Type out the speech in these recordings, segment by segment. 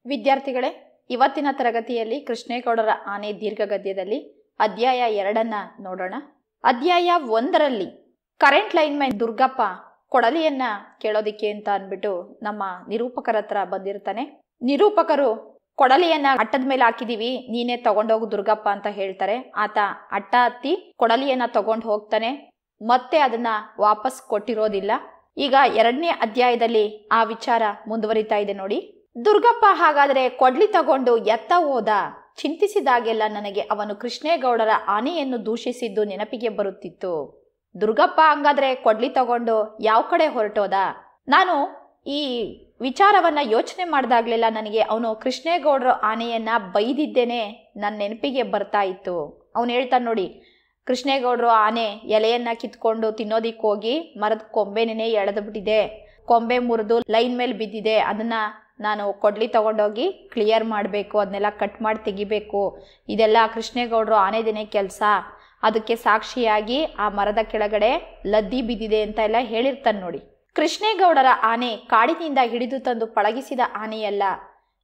ವಿದ್ಯಾರ್ಥಿಗಳೇ, ಇವತ್ತಿನ ತರಗತಿಯಲ್ಲಿ ಕೃಷ್ಣೇಗೌಡರ ಆನೆ ದೀರ್ಘಗದ್ಯದಲ್ಲಿ ಅಧ್ಯಾಯ 2 ನೋಡೋಣ. ಅಧ್ಯಾಯ 1ರಲ್ಲಿ ಕರೆಂಟ್ ಲೈನ್ಮನ್ ದುರ್ಗಪ್ಪ ಕೊಡಲಿಯನ್ನ ಕೇಳೋದಿಕ್ಕೆ ಅಂತ ಅಂದ್ಬಿಟ್ಟು ನಮ್ಮ ನಿರೂಪಕರ ಹತ್ರ ಬಂದಿರ್ತಾನೆ. ನಿರೂಪಕರು ಕೊಡಲಿಯನ್ನ ಅಟ್ಟದ ಮೇಲೆ ಹಾಕಿದೀವಿ, ನೀನೇ ತಗೊಂಡೋಗು ದುರ್ಗಪ್ಪ ಅಂತ ಹೇಳ್ತಾರೆ. ಆತ ಅಟ್ಟ ಹತ್ತಿ ಕೊಡಲಿಯನ್ನ ತಗೊಂಡು ಹೋಗ್ತಾನೆ, ಮತ್ತೆ ಅದನ್ನ ವಾಪಸ್ ಕೊಟ್ಟಿರೋದಿಲ್ಲ. ಈಗ 2ನೇ ಅಧ್ಯಾಯದಲ್ಲಿ ಆ ವಿಚಾರ ಮುಂದುವರಿತಾ ಇದೆ ನೋಡಿ. ದುರ್ಗಪ್ಪ ಹಾಗಾದ್ರೆ ಕೊಡ್ಲಿ ತಗೊಂಡು ಎತ್ತ ಹೋದ. ಚಿಂತಿಸಿದಾಗೆಲ್ಲ ನನಗೆ ಅವನು ಕೃಷ್ಣೇಗೌಡರ ಆನೆಯನ್ನು ದೂಷಿಸಿದ್ದು ನೆನಪಿಗೆ ಬರುತ್ತಿತ್ತು. ದುರ್ಗಪ್ಪ ಹಂಗಾದ್ರೆ ಕೊಡ್ಲಿ ತಗೊಂಡು ಯಾವ ಕಡೆ ಹೊರಟೋದ? ನಾನು ಈ ವಿಚಾರವನ್ನ ಯೋಚನೆ ಮಾಡಿದಾಗ್ಲೆಲ್ಲ ನನಗೆ ಅವನು ಕೃಷ್ಣೇಗೌಡರ ಆನೆಯನ್ನ ಬೈದಿದ್ದೇನೆ ನನ್ನ ನೆನಪಿಗೆ ಬರ್ತಾ ಇತ್ತು. ಅವನು ಹೇಳ್ತಾನೆ ನೋಡಿ, ಕೃಷ್ಣೇಗೌಡರು ಆನೆ ಎಲೆಯನ್ನ ಕಿತ್ಕೊಂಡು ತಿನ್ನೋದಿಕ್ಕೆ ಹೋಗಿ ಮರದ ಕೊಂಬೆನೇ ಎಳೆದು ಬಿಟ್ಟಿದೆ, ಕೊಂಬೆ ಮುರಿದು ಲೈನ್ ಮೇಲೆ ಬಿದ್ದಿದೆ, ಅದನ್ನ ನಾನು ಕೊಡ್ಲಿ ತಗೊಂಡೋಗಿ ಕ್ಲಿಯರ್ ಮಾಡಬೇಕು, ಅದನ್ನೆಲ್ಲ ಕಟ್ ಮಾಡಿ ತೆಗಿಬೇಕು, ಇದೆಲ್ಲ ಕೃಷ್ಣೇಗೌಡರು ಆನೆದೇನೆ ಕೆಲಸ, ಅದಕ್ಕೆ ಸಾಕ್ಷಿಯಾಗಿ ಆ ಮರದ ಕೆಳಗಡೆ ಲದ್ದಿ ಬಿದ್ದಿದೆ ಅಂತ ಎಲ್ಲ ಹೇಳಿರ್ತಾನೆ ನೋಡಿ. ಕೃಷ್ಣೇಗೌಡರ ಆನೆ ಕಾಡಿನಿಂದ ಹಿಡಿದು ತಂದು ಪಳಗಿಸಿದ ಆನೆಯಲ್ಲ,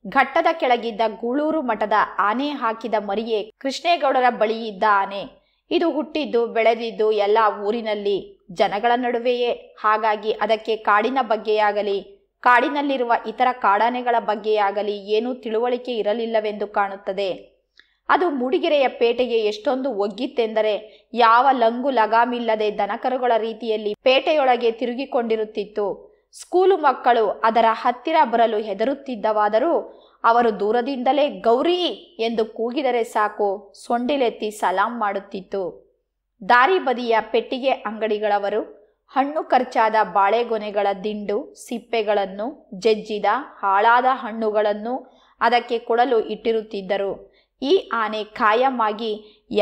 ಘಟ್ಟದ ಕೆಳಗಿದ್ದ ಗೂಳೂರು ಮಠದ ಆನೆ ಹಾಕಿದ ಮರಿಯೇ ಕೃಷ್ಣೇಗೌಡರ ಬಳಿ ಇದ್ದ ಆನೆ. ಇದು ಹುಟ್ಟಿದ್ದು ಬೆಳೆದಿದ್ದು ಎಲ್ಲ ಊರಿನಲ್ಲಿ ಜನಗಳ ನಡುವೆಯೇ. ಹಾಗಾಗಿ ಅದಕ್ಕೆ ಕಾಡಿನ ಬಗ್ಗೆಯಾಗಲಿ ಕಾಡಿನಲ್ಲಿರುವ ಇತರ ಕಾಡಾನೆಗಳ ಬಗ್ಗೆಯಾಗಲಿ ಏನೂ ತಿಳುವಳಿಕೆ ಇರಲಿಲ್ಲವೆಂದು ಕಾಣುತ್ತದೆ. ಅದು ಮೂಡಿಗೆರೆಯ ಪೇಟೆಗೆ ಎಷ್ಟೊಂದು ಒಗ್ಗಿತ್ತೆಂದರೆ ಯಾವ ಲಂಗು ಲಗಾಮಿಲ್ಲದೆ ದನಕರುಗಳ ರೀತಿಯಲ್ಲಿ ಪೇಟೆಯೊಳಗೆ ತಿರುಗಿಕೊಂಡಿರುತ್ತಿತ್ತು. ಸ್ಕೂಲು ಮಕ್ಕಳು ಅದರ ಹತ್ತಿರ ಬರಲು ಹೆದರುತ್ತಿದ್ದವಾದರೂ ಅವರು ದೂರದಿಂದಲೇ ಗೌರಿ ಎಂದು ಕೂಗಿದರೆ ಸಾಕು, ಸೊಂಡಿಲೆತ್ತಿ ಸಲಾಂ ಮಾಡುತ್ತಿತ್ತು. ದಾರಿ ಬದಿಯ ಪೆಟ್ಟಿಗೆ ಅಂಗಡಿಗಳವರು ಹಣ್ಣು ಖರ್ಚಾದ ಬಾಳೆಗೊನೆಗಳ ದಿಂಡು ಸಿಪ್ಪೆಗಳನ್ನು, ಜಜ್ಜಿದ ಹಾಳಾದ ಹಣ್ಣುಗಳನ್ನು ಅದಕ್ಕೆ ಕೊಡಲು ಇಟ್ಟಿರುತ್ತಿದ್ದರು. ಈ ಆನೆ ಖಾಯಮಾಗಿ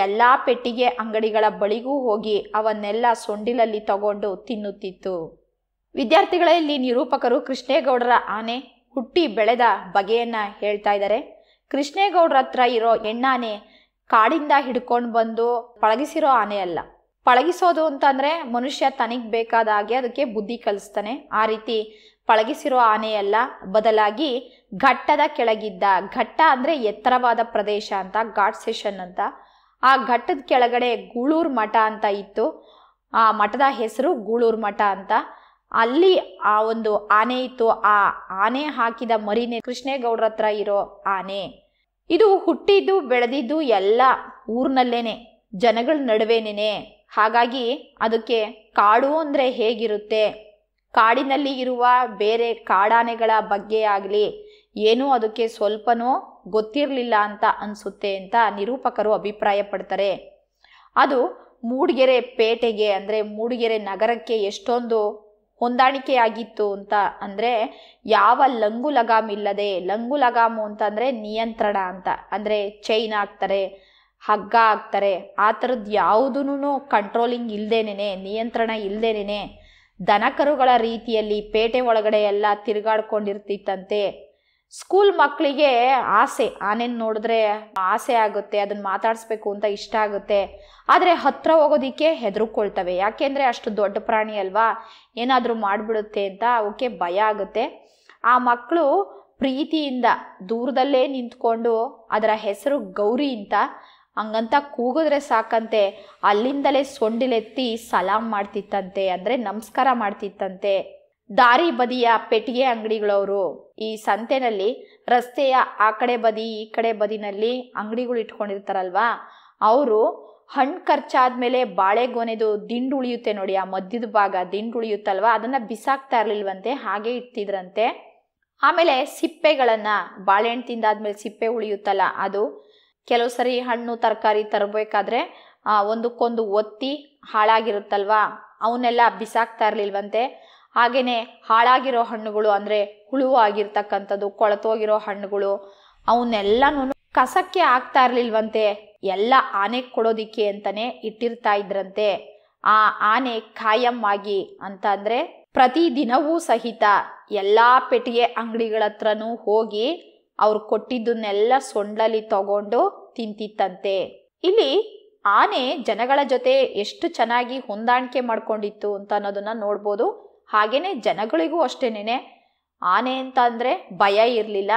ಎಲ್ಲ ಪೆಟ್ಟಿಗೆ ಅಂಗಡಿಗಳ ಬಳಿಗೂ ಹೋಗಿ ಅವನ್ನೆಲ್ಲ ಸೊಂಡಿಲಲ್ಲಿ ತಗೊಂಡು ತಿನ್ನುತ್ತಿತ್ತು. ವಿದ್ಯಾರ್ಥಿಗಳಲ್ಲಿ ನಿರೂಪಕರು ಕೃಷ್ಣೇಗೌಡರ ಆನೆ ಹುಟ್ಟಿ ಬೆಳೆದ ಬಗೆಯನ್ನ ಹೇಳ್ತಾ ಇದ್ದಾರೆ. ಕೃಷ್ಣೇಗೌಡರ ಹತ್ರ ಇರೋ ಹೆಣ್ಣಾನೆ ಕಾಡಿಂದ ಹಿಡ್ಕೊಂಡು ಬಂದು ಪಳಗಿಸಿರೋ ಆನೆ ಅಲ್ಲ. ಪಳಗಿಸೋದು ಅಂತಂದ್ರೆ ಮನುಷ್ಯ ತನಗೆ ಬೇಕಾದ ಹಾಗೆ ಅದಕ್ಕೆ ಬುದ್ಧಿ ಕಲಿಸ್ತಾನೆ, ಆ ರೀತಿ ಪಳಗಿಸಿರೋ ಆನೆಯಲ್ಲ. ಬದಲಾಗಿ ಘಟ್ಟದ ಕೆಳಗಿದ್ದ, ಘಟ್ಟ ಅಂದ್ರೆ ಎತ್ತರವಾದ ಪ್ರದೇಶ ಅಂತ, ಘಾಟ್ ಸೆಷನ್ ಅಂತ. ಆ ಘಟ್ಟದ ಕೆಳಗಡೆ ಗೂಳೂರು ಮಠ ಅಂತ ಇತ್ತು. ಆ ಮಠದ ಹೆಸರು ಗೂಳೂರು ಮಠ ಅಂತ. ಅಲ್ಲಿ ಆ ಒಂದು ಆನೆ ಇತ್ತು. ಆ ಆನೆ ಹಾಕಿದ ಮರಿನೇ ಕೃಷ್ಣೇಗೌಡರ ಹತ್ರ ಇರೋ ಆನೆ. ಇದು ಹುಟ್ಟಿದ್ದು ಬೆಳೆದಿದ್ದು ಎಲ್ಲ ಊರ್ನಲ್ಲೇನೆ, ಜನಗಳ ನಡುವೆನೇನೆ. ಹಾಗಾಗಿ ಅದಕ್ಕೆ ಕಾಡು ಅಂದ್ರೆ ಹೇಗಿರುತ್ತೆ, ಕಾಡಿನಲ್ಲಿ ಇರುವ ಬೇರೆ ಕಾಡಾನೆಗಳ ಬಗ್ಗೆ ಆಗಲಿ ಏನೂ ಅದಕ್ಕೆ ಸ್ವಲ್ಪನೂ ಗೊತ್ತಿರಲಿಲ್ಲ ಅಂತ ಅನಿಸುತ್ತೆ ಅಂತ ನಿರೂಪಕರು ಅಭಿಪ್ರಾಯ ಪಡ್ತಾರೆ. ಅದು ಮೂಡಿಗೆರೆ ಪೇಟೆಗೆ ಅಂದರೆ ಮೂಡಿಗೆರೆ ನಗರಕ್ಕೆ ಎಷ್ಟೊಂದು ಹೊಂದಾಣಿಕೆಯಾಗಿತ್ತು ಅಂತ ಅಂದರೆ ಯಾವ ಲಂಗು ಲಗಾಮಿಲ್ಲದೆ, ಲಂಗು ಲಗಾಮು ಅಂತಂದರೆ ನಿಯಂತ್ರಣ ಅಂತ, ಅಂದರೆ ಚೈನ್ ಹಾಕ್ತಾರೆ, ಹಗ್ಗ ಹಾಕ್ತಾರೆ, ಆ ಥರದ್ದು ಯಾವುದೂ ಕಂಟ್ರೋಲಿಂಗ್ ಇಲ್ಲದೇನೆ, ನಿಯಂತ್ರಣ ಇಲ್ಲದೇನೆ ದನಕರುಗಳ ರೀತಿಯಲ್ಲಿ ಪೇಟೆ ಒಳಗಡೆ ಎಲ್ಲ ತಿರುಗಾಡ್ಕೊಂಡಿರ್ತಿತ್ತಂತೆ. ಸ್ಕೂಲ್ ಮಕ್ಕಳಿಗೆ ಆಸೆ, ಆನೆನ ನೋಡಿದ್ರೆ ಆಸೆ ಆಗುತ್ತೆ, ಅದನ್ನು ಮಾತಾಡಿಸ್ಬೇಕು ಅಂತ ಇಷ್ಟ ಆಗುತ್ತೆ. ಆದರೆ ಹತ್ರ ಹೋಗೋದಿಕ್ಕೆ ಹೆದರ್ಕೊಳ್ತವೆ. ಯಾಕೆಂದರೆ ಅಷ್ಟು ದೊಡ್ಡ ಪ್ರಾಣಿ ಅಲ್ವಾ, ಏನಾದರೂ ಮಾಡಿಬಿಡುತ್ತೆ ಅಂತ ಅವಕ್ಕೆ ಭಯ ಆಗುತ್ತೆ. ಆ ಮಕ್ಕಳು ಪ್ರೀತಿಯಿಂದ ದೂರದಲ್ಲೇ ನಿಂತ್ಕೊಂಡು ಅದರ ಹೆಸರು ಗೌರಿ ಅಂತ ಹಂಗಂತ ಕೂಗಿದ್ರೆ ಸಾಕಂತೆ ಅಲ್ಲಿಂದಲೇ ಸೊಂಡಿಲೆತ್ತಿ ಸಲಾಂ ಮಾಡ್ತಿತ್ತಂತೆ, ಅಂದರೆ ನಮಸ್ಕಾರ ಮಾಡ್ತಿತ್ತಂತೆ. ದಾರಿ ಬದಿಯ ಪೆಟ್ಟಿಗೆ ಅಂಗಡಿಗಳವರು ಈ ಸಂತೆನಲ್ಲಿ ರಸ್ತೆಯ ಆ ಕಡೆ ಬದಿ ಈ ಕಡೆ ಬದಿನಲ್ಲಿ ಅಂಗಡಿಗಳು ಇಟ್ಕೊಂಡಿರ್ತಾರಲ್ವಾ, ಅವರು ಹಣ್ಣು ಖರ್ಚಾದ್ಮೇಲೆ ಬಾಳೆಗೊನೆದು ದಿಂಡು ಉಳಿಯುತ್ತೆ ನೋಡಿ, ಆ ಮಧ್ಯದ ಭಾಗ ದಿಂಡು ಉಳಿಯುತ್ತಲ್ವ, ಅದನ್ನು ಬಿಸಾಕ್ತಾ ಇರಲಿಲ್ವಂತೆ, ಹಾಗೆ ಇಡ್ತಿದ್ರಂತೆ. ಆಮೇಲೆ ಸಿಪ್ಪೆಗಳನ್ನು, ಬಾಳೆಹಣ್ಣು ತಿಂದಾದ್ಮೇಲೆ ಸಿಪ್ಪೆ ಉಳಿಯುತ್ತಲ್ಲ ಅದು, ಕೆಲವು ಸರಿ ಹಣ್ಣು ತರಕಾರಿ ತರಬೇಕಾದ್ರೆ ಒಂದಕ್ಕೊಂದು ಒತ್ತಿ ಹಾಳಾಗಿರುತ್ತಲ್ವ, ಅವನ್ನೆಲ್ಲ ಬಿಸಾಕ್ತಾ ಇರಲಿಲ್ವಂತೆ. ಹಾಗೆಯೇ ಹಾಳಾಗಿರೋ ಹಣ್ಣುಗಳು ಅಂದರೆ ಹುಳು ಆಗಿರ್ತಕ್ಕಂಥದ್ದು, ಕೊಳತೋಗಿರೋ ಹಣ್ಣುಗಳು, ಅವನ್ನೆಲ್ಲನೂ ಕಸಕ್ಕೆ ಹಾಕ್ತಾ ಇರಲಿಲ್ವಂತೆ, ಎಲ್ಲ ಆನೆಗೆ ಕೊಡೋದಿಕ್ಕೆ ಅಂತಲೇ ಇಟ್ಟಿರ್ತಾ ಇದ್ರಂತೆ. ಆ ಆನೆ ಖಾಯಂ ಆಗಿ ಅಂತ ಅಂದರೆ ಪ್ರತಿದಿನವೂ ಸಹಿತ ಎಲ್ಲ ಪೆಟ್ಟಿಗೆ ಅಂಗಡಿಗಳ ಹತ್ರನೂ ಹೋಗಿ ಅವ್ರು ಕೊಟ್ಟಿದ್ದನ್ನೆಲ್ಲ ಸೊಂಡ್ಲಲ್ಲಿ ತಗೊಂಡು ತಿಂತಿತ್ತಂತೆ. ಇಲ್ಲಿ ಆನೆ ಜನಗಳ ಜೊತೆ ಎಷ್ಟು ಚೆನ್ನಾಗಿ ಹೊಂದಾಣಿಕೆ ಮಾಡ್ಕೊಂಡಿತ್ತು ಅಂತ ಅನ್ನೋದನ್ನ ನೋಡ್ಬೋದು. ಹಾಗೇನೆ ಜನಗಳಿಗೂ ಅಷ್ಟೇನೆ ಆನೆ ಅಂತ ಅಂದರೆ ಭಯ ಇರಲಿಲ್ಲ.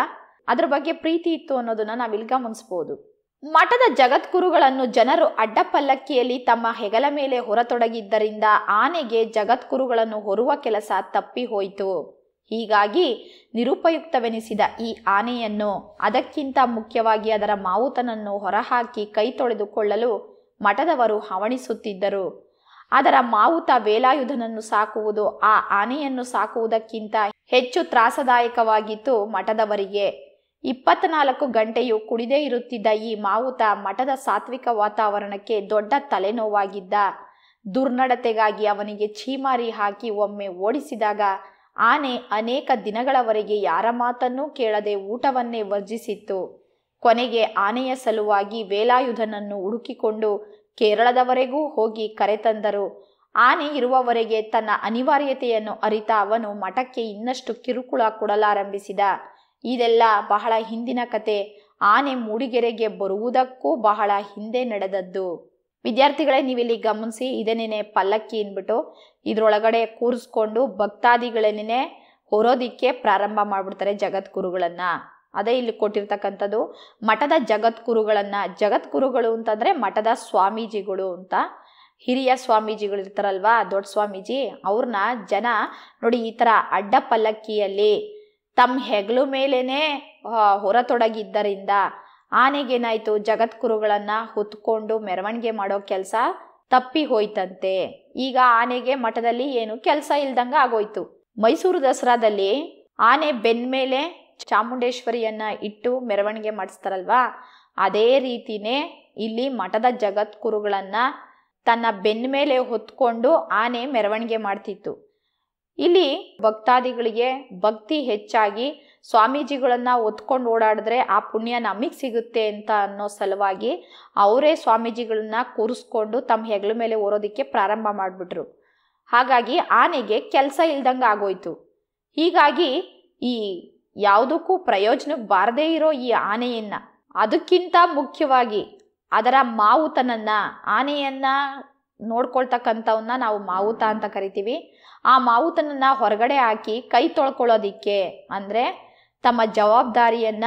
ಅದ್ರ ಬಗ್ಗೆ ಪ್ರೀತಿ ಇತ್ತು ಅನ್ನೋದನ್ನ ನಾವಿಲ್ಲಿ ಗಮನಿಸಬಹುದು. ಮಠದ ಜಗದ್ಗುರುಗಳನ್ನು ಜನರು ಅಡ್ಡಪಲ್ಲಕ್ಕಿಯಲ್ಲಿ ತಮ್ಮ ಹೆಗಲ ಮೇಲೆ ಹೊರತೊಡಗಿದ್ದರಿಂದ ಆನೆಗೆ ಜಗದ್ಗುರುಗಳನ್ನು ಹೊರುವ ಕೆಲಸ ತಪ್ಪಿ ಹೋಯಿತು. ಹೀಗಾಗಿ ನಿರುಪಯುಕ್ತವೆನಿಸಿದ ಈ ಆನೆಯನ್ನು, ಅದಕ್ಕಿಂತ ಮುಖ್ಯವಾಗಿ ಅದರ ಮಾವುತನನ್ನು ಹೊರಹಾಕಿ ಕೈ ತೊಳೆದುಕೊಳ್ಳಲು ಮಠದವರು ಹವಣಿಸುತ್ತಿದ್ದರು. ಅದರ ಮಾವುತ ವೇಲಾಯುಧನನ್ನು ಸಾಕುವುದು ಆ ಆನೆಯನ್ನು ಸಾಕುವುದಕ್ಕಿಂತ ಹೆಚ್ಚು ತ್ರಾಸದಾಯಕವಾಗಿತ್ತು ಮಠದವರಿಗೆ. 24 ಗಂಟೆಯೂ ಕುಡಿದೇ ಇರುತ್ತಿದ್ದ ಈ ಮಾವುತ ಮಠದ ಸಾತ್ವಿಕ ವಾತಾವರಣಕ್ಕೆ ದೊಡ್ಡ ತಲೆನೋವಾಗಿದ್ದ. ದುರ್ನಡತೆಗಾಗಿ ಅವನಿಗೆ ಛೀಮಾರಿ ಹಾಕಿ ಒಮ್ಮೆ ಓಡಿಸಿದಾಗ ಆನೆ ಅನೇಕ ದಿನಗಳವರೆಗೆ ಯಾರ ಮಾತನ್ನೂ ಕೇಳದೆ ಊಟವನ್ನೇ ವರ್ಜಿಸಿತ್ತು. ಕೊನೆಗೆ ಆನೆಯ ಸಲುವಾಗಿ ವೇಲಾಯುಧನನ್ನು ಹುಡುಕಿಕೊಂಡು ಕೇರಳದವರೆಗೂ ಹೋಗಿ ಕರೆತಂದರು. ಆನೆ ಇರುವವರೆಗೆ ತನ್ನ ಅನಿವಾರ್ಯತೆಯನ್ನು ಅರಿತ ಅವನು ಮಠಕ್ಕೆ ಇನ್ನಷ್ಟು ಕಿರುಕುಳ ಕೊಡಲಾರಂಭಿಸಿದ. ಇದೆಲ್ಲ ಬಹಳ ಹಿಂದಿನ ಕತೆ. ಆನೆ ಮೂಡಿಗೆರೆಗೆ ಬರುವುದಕ್ಕೂ ಬಹಳ ಹಿಂದೆ ನಡೆದದ್ದು. ವಿದ್ಯಾರ್ಥಿಗಳೇ, ನೀವಿಲ್ಲಿ ಗಮನಿಸಿ, ಇದೇನೇನೆ ಪಲ್ಲಕ್ಕಿ ಅಂದ್ಬಿಟ್ಟು ಇದ್ರೊಳಗಡೆ ಕೂರಿಸ್ಕೊಂಡು ಭಕ್ತಾದಿಗಳನ್ನೇ ಹೊರೋದಿಕ್ಕೆ ಪ್ರಾರಂಭ ಮಾಡಿಬಿಡ್ತಾರೆ ಜಗದ್ಗುರುಗಳನ್ನ. ಅದೇ ಇಲ್ಲಿ ಕೊಟ್ಟಿರ್ತಕ್ಕಂಥದ್ದು. ಮಠದ ಜಗದ್ಗುರುಗಳು ಅಂತಂದ್ರೆ ಮಠದ ಸ್ವಾಮೀಜಿಗಳು ಅಂತ. ಹಿರಿಯ ಸ್ವಾಮೀಜಿಗಳು ಇರ್ತಾರಲ್ವಾ, ದೊಡ್ಡ ಸ್ವಾಮೀಜಿ, ಅವ್ರನ್ನ ಜನ ನೋಡಿ ಈ ಥರ ಅಡ್ಡ ಪಲ್ಲಕ್ಕಿಯಲ್ಲಿ ತಮ್ಮ ಹೆಗಲು ಮೇಲೇನೆ ಹೊರತೊಡಗಿದ್ದರಿಂದ ಆನೆಗೇನಾಯ್ತು, ಜಗದ್ಗುರುಗಳನ್ನ ಹೊತ್ಕೊಂಡು ಮೆರವಣಿಗೆ ಮಾಡೋ ಕೆಲಸ ತಪ್ಪಿ ಹೋಯ್ತಂತೆ. ಈಗ ಆನೆಗೆ ಮಠದಲ್ಲಿ ಏನು ಕೆಲಸ ಇಲ್ದಂಗ ಆಗೋಯ್ತು. ಮೈಸೂರು ದಸರಾದಲ್ಲಿ ಆನೆ ಬೆನ್ನ ಮೇಲೆ ಚಾಮುಂಡೇಶ್ವರಿಯನ್ನ ಇಟ್ಟು ಮೆರವಣಿಗೆ ಮಾಡಿಸ್ತಾರಲ್ವಾ, ಅದೇ ರೀತಿನೇ ಇಲ್ಲಿ ಮಠದ ಜಗದ್ಗುರುಗಳನ್ನ ತನ್ನ ಬೆನ್ನ ಮೇಲೆ ಹೊತ್ಕೊಂಡು ಆನೆ ಮೆರವಣಿಗೆ ಮಾಡ್ತಿತ್ತು. ಇಲ್ಲಿ ಭಕ್ತಾದಿಗಳಿಗೆ ಭಕ್ತಿ ಹೆಚ್ಚಾಗಿ ಸ್ವಾಮೀಜಿಗಳನ್ನ ಹೊತ್ಕೊಂಡು ಓಡಾಡಿದ್ರೆ ಆ ಪುಣ್ಯ ನಮಗೆ ಸಿಗುತ್ತೆ ಅಂತ ಅನ್ನೋ ಸಲುವಾಗಿ ಅವರೇ ಸ್ವಾಮೀಜಿಗಳನ್ನ ಕೂರಿಸ್ಕೊಂಡು ತಮ್ಮ ಹೆಗಲ ಮೇಲೆ ಓರೋದಕ್ಕೆ ಪ್ರಾರಂಭ ಮಾಡಿಬಿಟ್ರು. ಹಾಗಾಗಿ ಆನೆಗೆ ಕೆಲಸ ಇಲ್ದಂಗೆ ಆಗೋಯ್ತು. ಹೀಗಾಗಿ ಈ ಯಾವುದಕ್ಕೂ ಪ್ರಯೋಜನಕ್ಕೆ ಬಾರದೇ ಇರೋ ಈ ಆನೆಯನ್ನ, ಅದಕ್ಕಿಂತ ಮುಖ್ಯವಾಗಿ ಅದರ ಮಾವುತನನ್ನ, ಆನೆಯನ್ನ ನೋಡ್ಕೊಳ್ತಕ್ಕಂಥವನ್ನ ನಾವು ಮಾವುತ ಅಂತ ಕರಿತೀವಿ. ಆ ಮಾವುತನನ್ನ ಹೊರಗಡೆ ಹಾಕಿ ಕೈ ತೊಳ್ಕೊಳ್ಳೋದಿಕ್ಕೆ, ಅಂದ್ರೆ ತಮ್ಮ ಜವಾಬ್ದಾರಿಯನ್ನ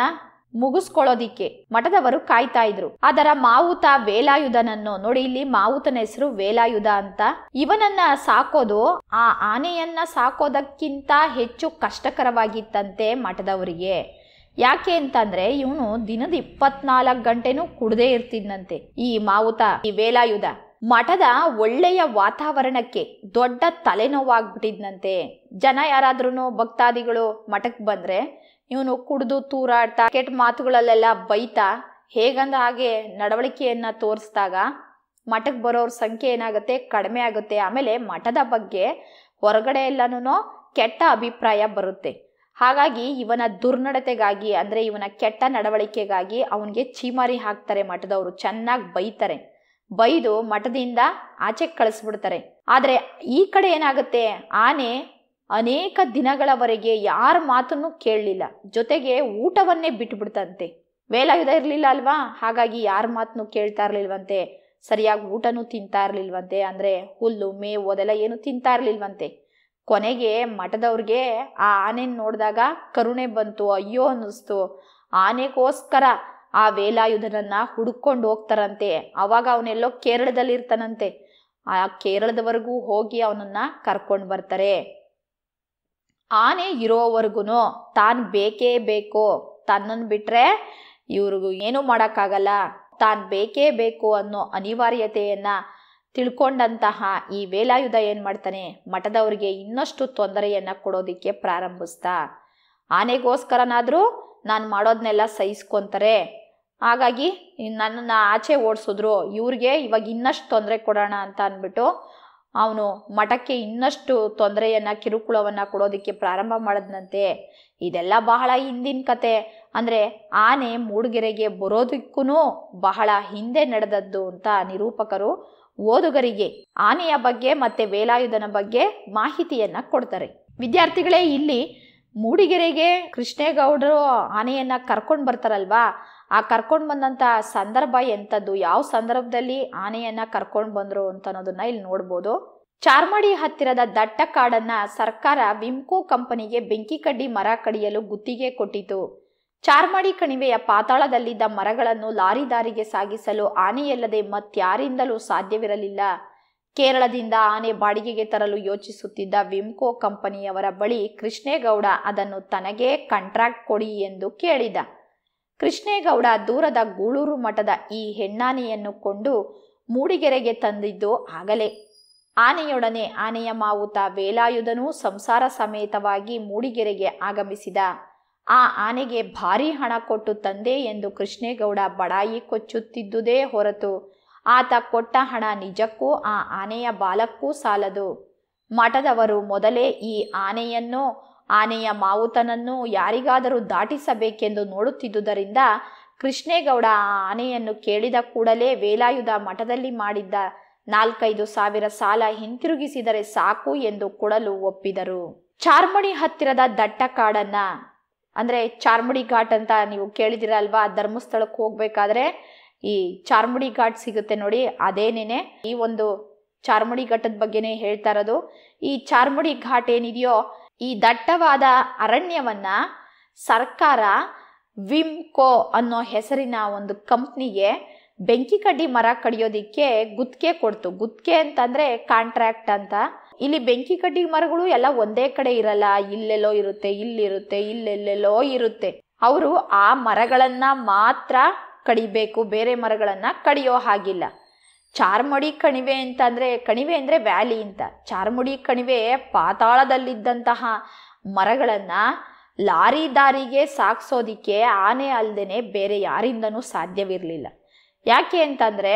ಮುಗಿಸ್ಕೊಳ್ಳೋದಿಕ್ಕೆ ಮಠದವರು ಕಾಯ್ತಾ ಇದ್ರು. ಅದರ ಮಾವುತ ವೇಲಾಯುಧನನ್ನು ನೋಡಿ, ಇಲ್ಲಿ ಮಾವುತನ ಹೆಸರು ವೇಲಾಯುಧ ಅಂತ. ಇವನನ್ನ ಸಾಕೋದು ಆ ಆನೆಯನ್ನ ಸಾಕೋದಕ್ಕಿಂತ ಹೆಚ್ಚು ಕಷ್ಟಕರವಾಗಿತ್ತಂತೆ ಮಠದವರಿಗೆ. ಯಾಕೆ ಅಂತಂದ್ರೆ ಇವನು ದಿನದ 24 ಗಂಟೆನೂ ಕುಡ್ದೇ ಇರ್ತಿದ್ನಂತೆ ಈ ಮಾವುತ, ಈ ವೇಲಾಯುಧ. ಮಠದ ಒಳ್ಳೆಯ ವಾತಾವರಣಕ್ಕೆ ದೊಡ್ಡ ತಲೆನೋವಾಗ್ಬಿಟ್ಟಿದ್ನಂತೆ. ಜನ ಯಾರಾದ್ರೂ ಭಕ್ತಾದಿಗಳು ಮಠಕ್ಕೆ ಬಂದ್ರೆ ಇವನು ಕುಡಿದು ತೂರಾಡ್ತಾ ಕೆಟ್ಟ ಮಾತುಗಳಲ್ಲೆಲ್ಲ ಬೈತಾ ಹೇಗಂದ ಹಾಗೆ ನಡವಳಿಕೆಯನ್ನ ತೋರಿಸಿದಾಗ ಮಠಕ್ಕೆ ಬರೋರ ಸಂಖ್ಯೆ ಏನಾಗುತ್ತೆ, ಕಡಿಮೆ ಆಗುತ್ತೆ. ಆಮೇಲೆ ಮಠದ ಬಗ್ಗೆ ಹೊರಗಡೆ ಎಲ್ಲನೂ ಕೆಟ್ಟ ಅಭಿಪ್ರಾಯ ಬರುತ್ತೆ. ಹಾಗಾಗಿ ಇವನ ದುರ್ನಡತೆಗಾಗಿ, ಅಂದ್ರೆ ಇವನ ಕೆಟ್ಟ ನಡವಳಿಕೆಗಾಗಿ ಅವನಿಗೆ ಚೀಮಾರಿ ಹಾಕ್ತಾರೆ ಮಠದವರು. ಚೆನ್ನಾಗಿ ಬೈತಾರೆ. ಬೈದು ಮಠದಿಂದ ಆಚೆ ಕಳಿಸ್ಬಿಡ್ತಾರೆ. ಆದ್ರೆ ಈ ಕಡೆ ಏನಾಗುತ್ತೆ, ಆನೆ ಅನೇಕ ದಿನಗಳವರೆಗೆ ಯಾರ ಮಾತನ್ನು ಕೇಳಲಿಲ್ಲ. ಜೊತೆಗೆ ಊಟವನ್ನೇ ಬಿಟ್ಬಿಡ್ತಂತೆ. ವೇಲಾಯುಧ ಇರ್ಲಿಲ್ಲ ಅಲ್ವಾ, ಹಾಗಾಗಿ ಯಾರ ಮಾತನ್ನು ಕೇಳ್ತಾ ಇರ್ಲಿಲ್ವಂತೆ. ಸರಿಯಾಗಿ ಊಟನೂ ತಿಂತಾ ಇರ್ಲಿಲ್ವಂತೆ. ಅಂದ್ರೆ ಹುಲ್ಲು ಮೇವು ಅದೆಲ್ಲ ಏನು ತಿಂತಾ ಇರ್ಲಿಲ್ವಂತೆ. ಕೊನೆಗೆ ಮಠದವ್ರಿಗೆ ಆ ಆನೆ ನೋಡಿದಾಗ ಕರುಣೆ ಬಂತು, ಅಯ್ಯೋ ಅನ್ನಿಸ್ತು. ಆನೆಗೋಸ್ಕರ ಆ ವೇಲಾಯುಧನನ್ನ ಹುಡುಕೊಂಡು ಹೋಗ್ತಾರಂತೆ. ಅವಾಗ ಅವನೆಲ್ಲೋ ಕೇರಳದಲ್ಲಿ ಇರ್ತಾನಂತೆ. ಆ ಕೇರಳದವರೆಗೂ ಹೋಗಿ ಅವನನ್ನ ಕರ್ಕೊಂಡು ಬರ್ತಾರೆ. ಆನೆ ಇರೋವರೆಗೂ ತಾನು ಬೇಕೇ ಬೇಕು, ತನ್ನನ್ನು ಬಿಟ್ರೆ ಇವ್ರಿಗೂ ಏನೂ ಮಾಡೋಕ್ಕಾಗಲ್ಲ, ತಾನು ಬೇಕೇ ಬೇಕು ಅನ್ನೋ ಅನಿವಾರ್ಯತೆಯನ್ನ ತಿಳ್ಕೊಂಡಂತಹ ಈ ವೇಲಾಯುಧ ಏನ್ ಮಾಡ್ತಾನೆ, ಮಠದವರಿಗೆ ಇನ್ನಷ್ಟು ತೊಂದರೆಯನ್ನ ಕೊಡೋದಿಕ್ಕೆ ಪ್ರಾರಂಭಿಸ್ತಾ. ಆನೆಗೋಸ್ಕರನಾದ್ರೂ ನಾನು ಮಾಡೋದನ್ನೆಲ್ಲ ಸಹಿಸ್ಕೊಂತಾರೆ. ಹಾಗಾಗಿ ನನ್ನನ್ನು ಆಚೆ ಓಡಿಸಿದ್ರು, ಇವ್ರಿಗೆ ಇವಾಗ ಇನ್ನಷ್ಟು ತೊಂದರೆ ಕೊಡೋಣ ಅಂತ ಅಂದ್ಬಿಟ್ಟು ಅವನು ಮಠಕ್ಕೆ ಇನ್ನಷ್ಟು ತೊಂದರೆಯನ್ನ, ಕಿರುಕುಳವನ್ನ ಕೊಡೋದಿಕ್ಕೆ ಪ್ರಾರಂಭ ಮಾಡಿದ್ನಂತೆ. ಇದೆಲ್ಲ ಬಹಳ ಹಿಂದಿನ ಕತೆ. ಅಂದ್ರೆ ಆನೆ ಮೂಡಿಗೆರೆಗೆ ಬರೋದಕ್ಕೂ ಬಹಳ ಹಿಂದೆ ನಡೆದದ್ದು ಅಂತ ನಿರೂಪಕರು ಓದುಗರಿಗೆ ಆನೆಯ ಬಗ್ಗೆ ಮತ್ತೆ ವೇಲಾಯುಧನ ಬಗ್ಗೆ ಮಾಹಿತಿಯನ್ನ ಕೊಡ್ತಾರೆ. ವಿದ್ಯಾರ್ಥಿಗಳೇ, ಇಲ್ಲಿ ಮೂಡಿಗೆರೆಗೆ ಕೃಷ್ಣೇಗೌಡರು ಆನೆಯನ್ನ ಕರ್ಕೊಂಡು ಬರ್ತಾರಲ್ವಾ, ಆ ಕರ್ಕೊಂಡು ಬಂದಂಥ ಸಂದರ್ಭ ಎಂಥದ್ದು, ಯಾವ ಸಂದರ್ಭದಲ್ಲಿ ಆನೆಯನ್ನ ಕರ್ಕೊಂಡು ಬಂದ್ರು ಅಂತ ಅನ್ನೋದನ್ನ ಇಲ್ಲಿ ನೋಡ್ಬೋದು. ಚಾರ್ಮಾಡಿ ಹತ್ತಿರದ ದಟ್ಟ ಕಾಡನ್ನ ಸರ್ಕಾರ ವಿಮ್ಕೋ ಕಂಪನಿಗೆ ಬೆಂಕಿ ಕಡ್ಡಿ ಮರ ಕಡಿಯಲು ಗುತ್ತಿಗೆ ಕೊಟ್ಟಿತು. ಚಾರ್ಮಾಡಿ ಕಣಿವೆಯ ಪಾತಾಳದಲ್ಲಿದ್ದ ಮರಗಳನ್ನು ಲಾರಿ ದಾರಿಗೆ ಸಾಗಿಸಲು ಆನೆಯಲ್ಲದೆ ಮತ್ಯಾರಿಂದಲೂ ಸಾಧ್ಯವಿರಲಿಲ್ಲ. ಕೇರಳದಿಂದ ಆನೆ ಬಾಡಿಗೆಗೆ ತರಲು ಯೋಚಿಸುತ್ತಿದ್ದ ವಿಮ್ಕೋ ಕಂಪನಿಯವರ ಬಳಿ ಕೃಷ್ಣೇಗೌಡ ಅದನ್ನು ತನಗೇ ಕಾಂಟ್ರಾಕ್ಟ್ ಕೊಡಿ ಎಂದು ಕೇಳಿದ. ಕೃಷ್ಣೇಗೌಡ ದೂರದ ಗೂಳೂರು ಮಠದ ಈ ಹೆಣ್ಣಾನೆಯನ್ನು ಕೊಂಡು ಮೂಡಿಗೆರೆಗೆ ತಂದಿದ್ದು ಆಗಲೇ. ಆನೆಯೊಡನೆ ಆನೆಯ ಮಾವುತ ವೇಲಾಯುಧನೂ ಸಂಸಾರ ಸಮೇತವಾಗಿ ಮೂಡಿಗೆರೆಗೆ ಆಗಮಿಸಿದ. ಆ ಆನೆಗೆ ಭಾರೀ ಹಣ ಕೊಟ್ಟು ತಂದೆ ಎಂದು ಕೃಷ್ಣೇಗೌಡ ಬಡಾಯಿ ಕೊಚ್ಚುತ್ತಿದ್ದುದೇ ಹೊರತು ಆತ ಕೊಟ್ಟ ಹಣ ನಿಜಕ್ಕೂ ಆ ಆನೆಯ ಬಾಲಕ್ಕೂ ಸಾಲದು. ಮಠದವರು ಮೊದಲೇ ಈ ಆನೆಯನ್ನು ಆನೆಯ ಮಾವುತನನ್ನು ಯಾರಿಗಾದರೂ ದಾಟಿಸಬೇಕೆಂದು ನೋಡುತ್ತಿದ್ದುದರಿಂದ ಕೃಷ್ಣೇಗೌಡ ಆ ಆನೆಯನ್ನು ಕೇಳಿದ ಕೂಡಲೇ ವೇಲಾಯುಧ ಮಠದಲ್ಲಿ ಮಾಡಿದ್ದ 4,5,000 ಸಾಲ ಹಿಂತಿರುಗಿಸಿದರೆ ಸಾಕು ಎಂದು ಕೊಡಲು ಒಪ್ಪಿದರು. ಚಾರ್ಮಡಿ ಹತ್ತಿರದ ದಟ್ಟ ಕಾಡನ್ನ, ಅಂದರೆ ಚಾರ್ಮಡಿ ಘಾಟ್ ಅಂತ ನೀವು ಕೇಳಿದಿರಲ್ವಾ, ಧರ್ಮಸ್ಥಳಕ್ಕೆ ಹೋಗ್ಬೇಕಾದ್ರೆ ಈ ಚಾರ್ಮಡಿ ಘಾಟ್ ಸಿಗುತ್ತೆ ನೋಡಿ, ಅದೇನೇನೆ ಈ ಒಂದು ಚಾರ್ಮಡಿ ಘಟ್ಟದ ಬಗ್ಗೆನೇ ಹೇಳ್ತಾ ಇರೋದು. ಈ ಚಾರ್ಮಡಿ ಘಾಟ್ ಏನಿದೆಯೋ ಈ ದಟ್ಟವಾದ ಅರಣ್ಯವನ್ನ ಸರ್ಕಾರ ವಿಮ್ಕೋ ಅನ್ನೋ ಹೆಸರಿನ ಒಂದು ಕಂಪ್ನಿಗೆ ಬೆಂಕಿ ಕಡ್ಡಿ ಮರ ಕಡಿಯೋದಿಕ್ಕೆ ಗುತ್ತಿಗೆ ಕೊಡ್ತು. ಗುತ್ತಿಗೆ ಅಂತಂದ್ರೆ ಕಾಂಟ್ರಾಕ್ಟ್ ಅಂತ. ಇಲ್ಲಿ ಬೆಂಕಿ ಕಡ್ಡಿ ಮರಗಳು ಎಲ್ಲ ಒಂದೇ ಕಡೆ ಇರಲ್ಲ, ಇಲ್ಲೆಲ್ಲೋ ಇರುತ್ತೆ, ಇಲ್ಲಿರುತ್ತೆ, ಇಲ್ಲೆಲ್ಲೆಲ್ಲೋ ಇರುತ್ತೆ. ಅವರು ಆ ಮರಗಳನ್ನ ಮಾತ್ರ ಕಡಿಬೇಕು, ಬೇರೆ ಮರಗಳನ್ನ ಕಡಿಯೋ ಹಾಗಿಲ್ಲ. ಚಾರ್ಮಡಿ ಕಣಿವೆ ಅಂತಂದ್ರೆ, ಕಣಿವೆ ಅಂದ್ರೆ ವ್ಯಾಲಿ ಅಂತ, ಚಾರ್ಮಡಿ ಕಣಿವೆ ಪಾತಾಳದಲ್ಲಿದ್ದಂತಹ ಮರಗಳನ್ನ ಲಾರಿ ದಾರಿಗೆ ಸಾಗಿಸೋದಿಕ್ಕೆ ಆನೆ ಅಲ್ಲದೇನೆ ಬೇರೆ ಯಾರಿಂದನೂ ಸಾಧ್ಯವಿರಲಿಲ್ಲ. ಯಾಕೆ ಅಂತಂದ್ರೆ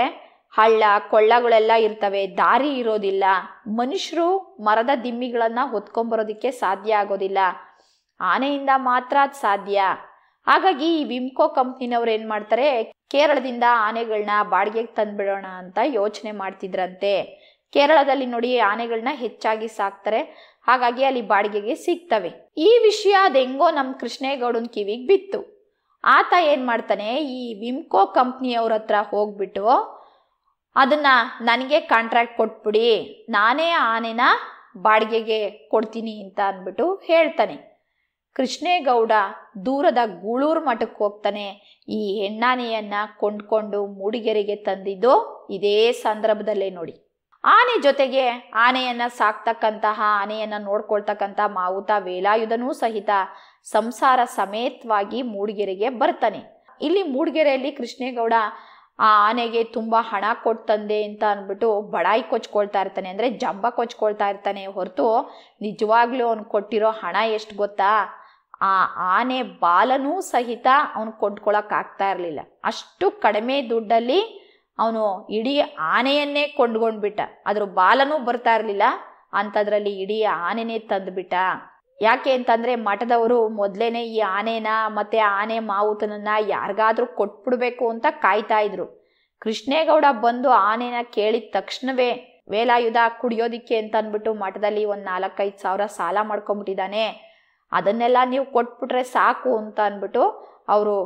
ಹಳ್ಳ ಕೊಳ್ಳಗಳೆಲ್ಲ ಇರ್ತವೆ, ದಾರಿ ಇರೋದಿಲ್ಲ, ಮನುಷ್ಯರು ಮರದ ದಿಮ್ಮಿಗಳನ್ನ ಹೊತ್ಕೊಂಡ್ಬರೋದಕ್ಕೆ ಸಾಧ್ಯ ಆಗೋದಿಲ್ಲ, ಆನೆಯಿಂದ ಮಾತ್ರ ಸಾಧ್ಯ. ಹಾಗಾಗಿ ಈ ವಿಮ್ಕೋ ಕಂಪ್ನಿನವ್ರು ಏನು ಮಾಡ್ತಾರೆ, ಕೇರಳದಿಂದ ಆನೆಗಳನ್ನ ಬಾಡಿಗೆಗೆ ತಂದುಬಿಡೋಣ ಅಂತ ಯೋಚನೆ ಮಾಡ್ತಿದ್ರಂತೆ. ಕೇರಳದಲ್ಲಿ ನೋಡಿ ಆನೆಗಳನ್ನ ಹೆಚ್ಚಾಗಿ ಸಾಕ್ತಾರೆ, ಹಾಗಾಗಿ ಅಲ್ಲಿ ಬಾಡಿಗೆಗೆ ಸಿಗ್ತವೆ. ಈ ವಿಷಯ ಅದೆಂಗೋ ನಮ್ಮ ಕೃಷ್ಣೇಗೌಡನ ಕಿವಿಗೆ ಬಿತ್ತು. ಆತ ಏನು ಮಾಡ್ತಾನೆ, ಈ ವಿಮ್ಕೋ ಕಂಪ್ನಿಯವ್ರ ಹತ್ರ ಹೋಗ್ಬಿಟ್ಟು ಅದನ್ನು ನನಗೆ ಕಾಂಟ್ರಾಕ್ಟ್ ಕೊಟ್ಬಿಡಿ, ನಾನೇ ಆನೆನ ಬಾಡಿಗೆಗೆ ಕೊಡ್ತೀನಿ ಅಂತ ಅಂದ್ಬಿಟ್ಟು ಹೇಳ್ತಾನೆ. ಕೃಷ್ಣೇಗೌಡ ದೂರದ ಗೂಳೂರು ಮಠಕ್ಕೆ ಹೋಗ್ತಾನೆ. ಈ ಹೆಣ್ಣಾನೆಯನ್ನ ಕೊಂಡ್ಕೊಂಡು ಮೂಡಿಗೆರೆಗೆ ತಂದಿದ್ದು ಇದೇ ಸಂದರ್ಭದಲ್ಲೇ ನೋಡಿ. ಆನೆ ಜೊತೆಗೆ ಆನೆಯನ್ನ ಸಾಕ್ತಕ್ಕಂತಹ, ಆನೆಯನ್ನ ನೋಡ್ಕೊಳ್ತಕ್ಕಂಥ ಮಾವುತ ವೇಲಾಯುಧನೂ ಸಹಿತ ಸಂಸಾರ ಸಮೇತವಾಗಿ ಮೂಡಿಗೆರೆಗೆ ಬರ್ತಾನೆ. ಇಲ್ಲಿ ಮೂಡಿಗೆರೆಯಲ್ಲಿ ಕೃಷ್ಣೇಗೌಡ ಆ ಆನೆಗೆ ತುಂಬಾ ಹಣ ಕೊಟ್ಟಂದೆ ಅಂತ ಅಂದ್ಬಿಟ್ಟು ಬಡಾಯಿ ಕೊಚ್ಕೊಳ್ತಾ ಇರ್ತಾನೆ, ಅಂದ್ರೆ ಜಂಬ ಕೊಚ್ಕೊಳ್ತಾ ಇರ್ತಾನೆ ಹೊರತು ನಿಜವಾಗ್ಲೂ ಅವನು ಕೊಟ್ಟಿರೋ ಹಣ ಎಷ್ಟು ಗೊತ್ತಾ, ಆ ಆನೆ ಬಾಲನೂ ಸಹಿತ ಅವನು ಕೊಂಡ್ಕೊಳಕ್ ಆಗ್ತಾ ಇರಲಿಲ್ಲ. ಅಷ್ಟು ಕಡಿಮೆ ದುಡ್ಡಲ್ಲಿ ಅವನು ಇಡೀ ಆನೆಯನ್ನೇ ಕೊಂಡ್ಕೊಂಡ್ಬಿಟ್ಟ. ಅದ್ರ ಬಾಲನೂ ಬರ್ತಾ ಇರಲಿಲ್ಲ, ಅಂಥದ್ರಲ್ಲಿ ಇಡೀ ಆನೆನೇ ತಂದುಬಿಟ್ಟ. ಯಾಕೆ ಅಂತಂದ್ರೆ ಮಠದವರು ಮೊದಲೇನೆ ಈ ಆನೆನ ಮತ್ತೆ ಆನೆ ಮಾವುತನನ್ನ ಯಾರಿಗಾದ್ರೂ ಕೊಟ್ಬಿಡ್ಬೇಕು ಅಂತ ಕಾಯ್ತಾ ಇದ್ರು. ಕೃಷ್ಣೇಗೌಡ ಬಂದು ಆನೆನ ಕೇಳಿದ ತಕ್ಷಣವೇ ವೇಲಾಯುಧ ಕುಡಿಯೋದಿಕ್ಕೆ ಅಂತ ಅಂದ್ಬಿಟ್ಟು ಮಠದಲ್ಲಿ ಒಂದು 4,5,000 ಸಾಲ ಮಾಡ್ಕೊಂಡ್ಬಿಟ್ಟಿದ್ದಾನೆ, ಅದನ್ನೆಲ್ಲ ನೀವು ಕೊಟ್ಬಿಟ್ರೆ ಸಾಕು ಅಂತ ಅಂದ್ಬಿಟ್ಟು ಅವರು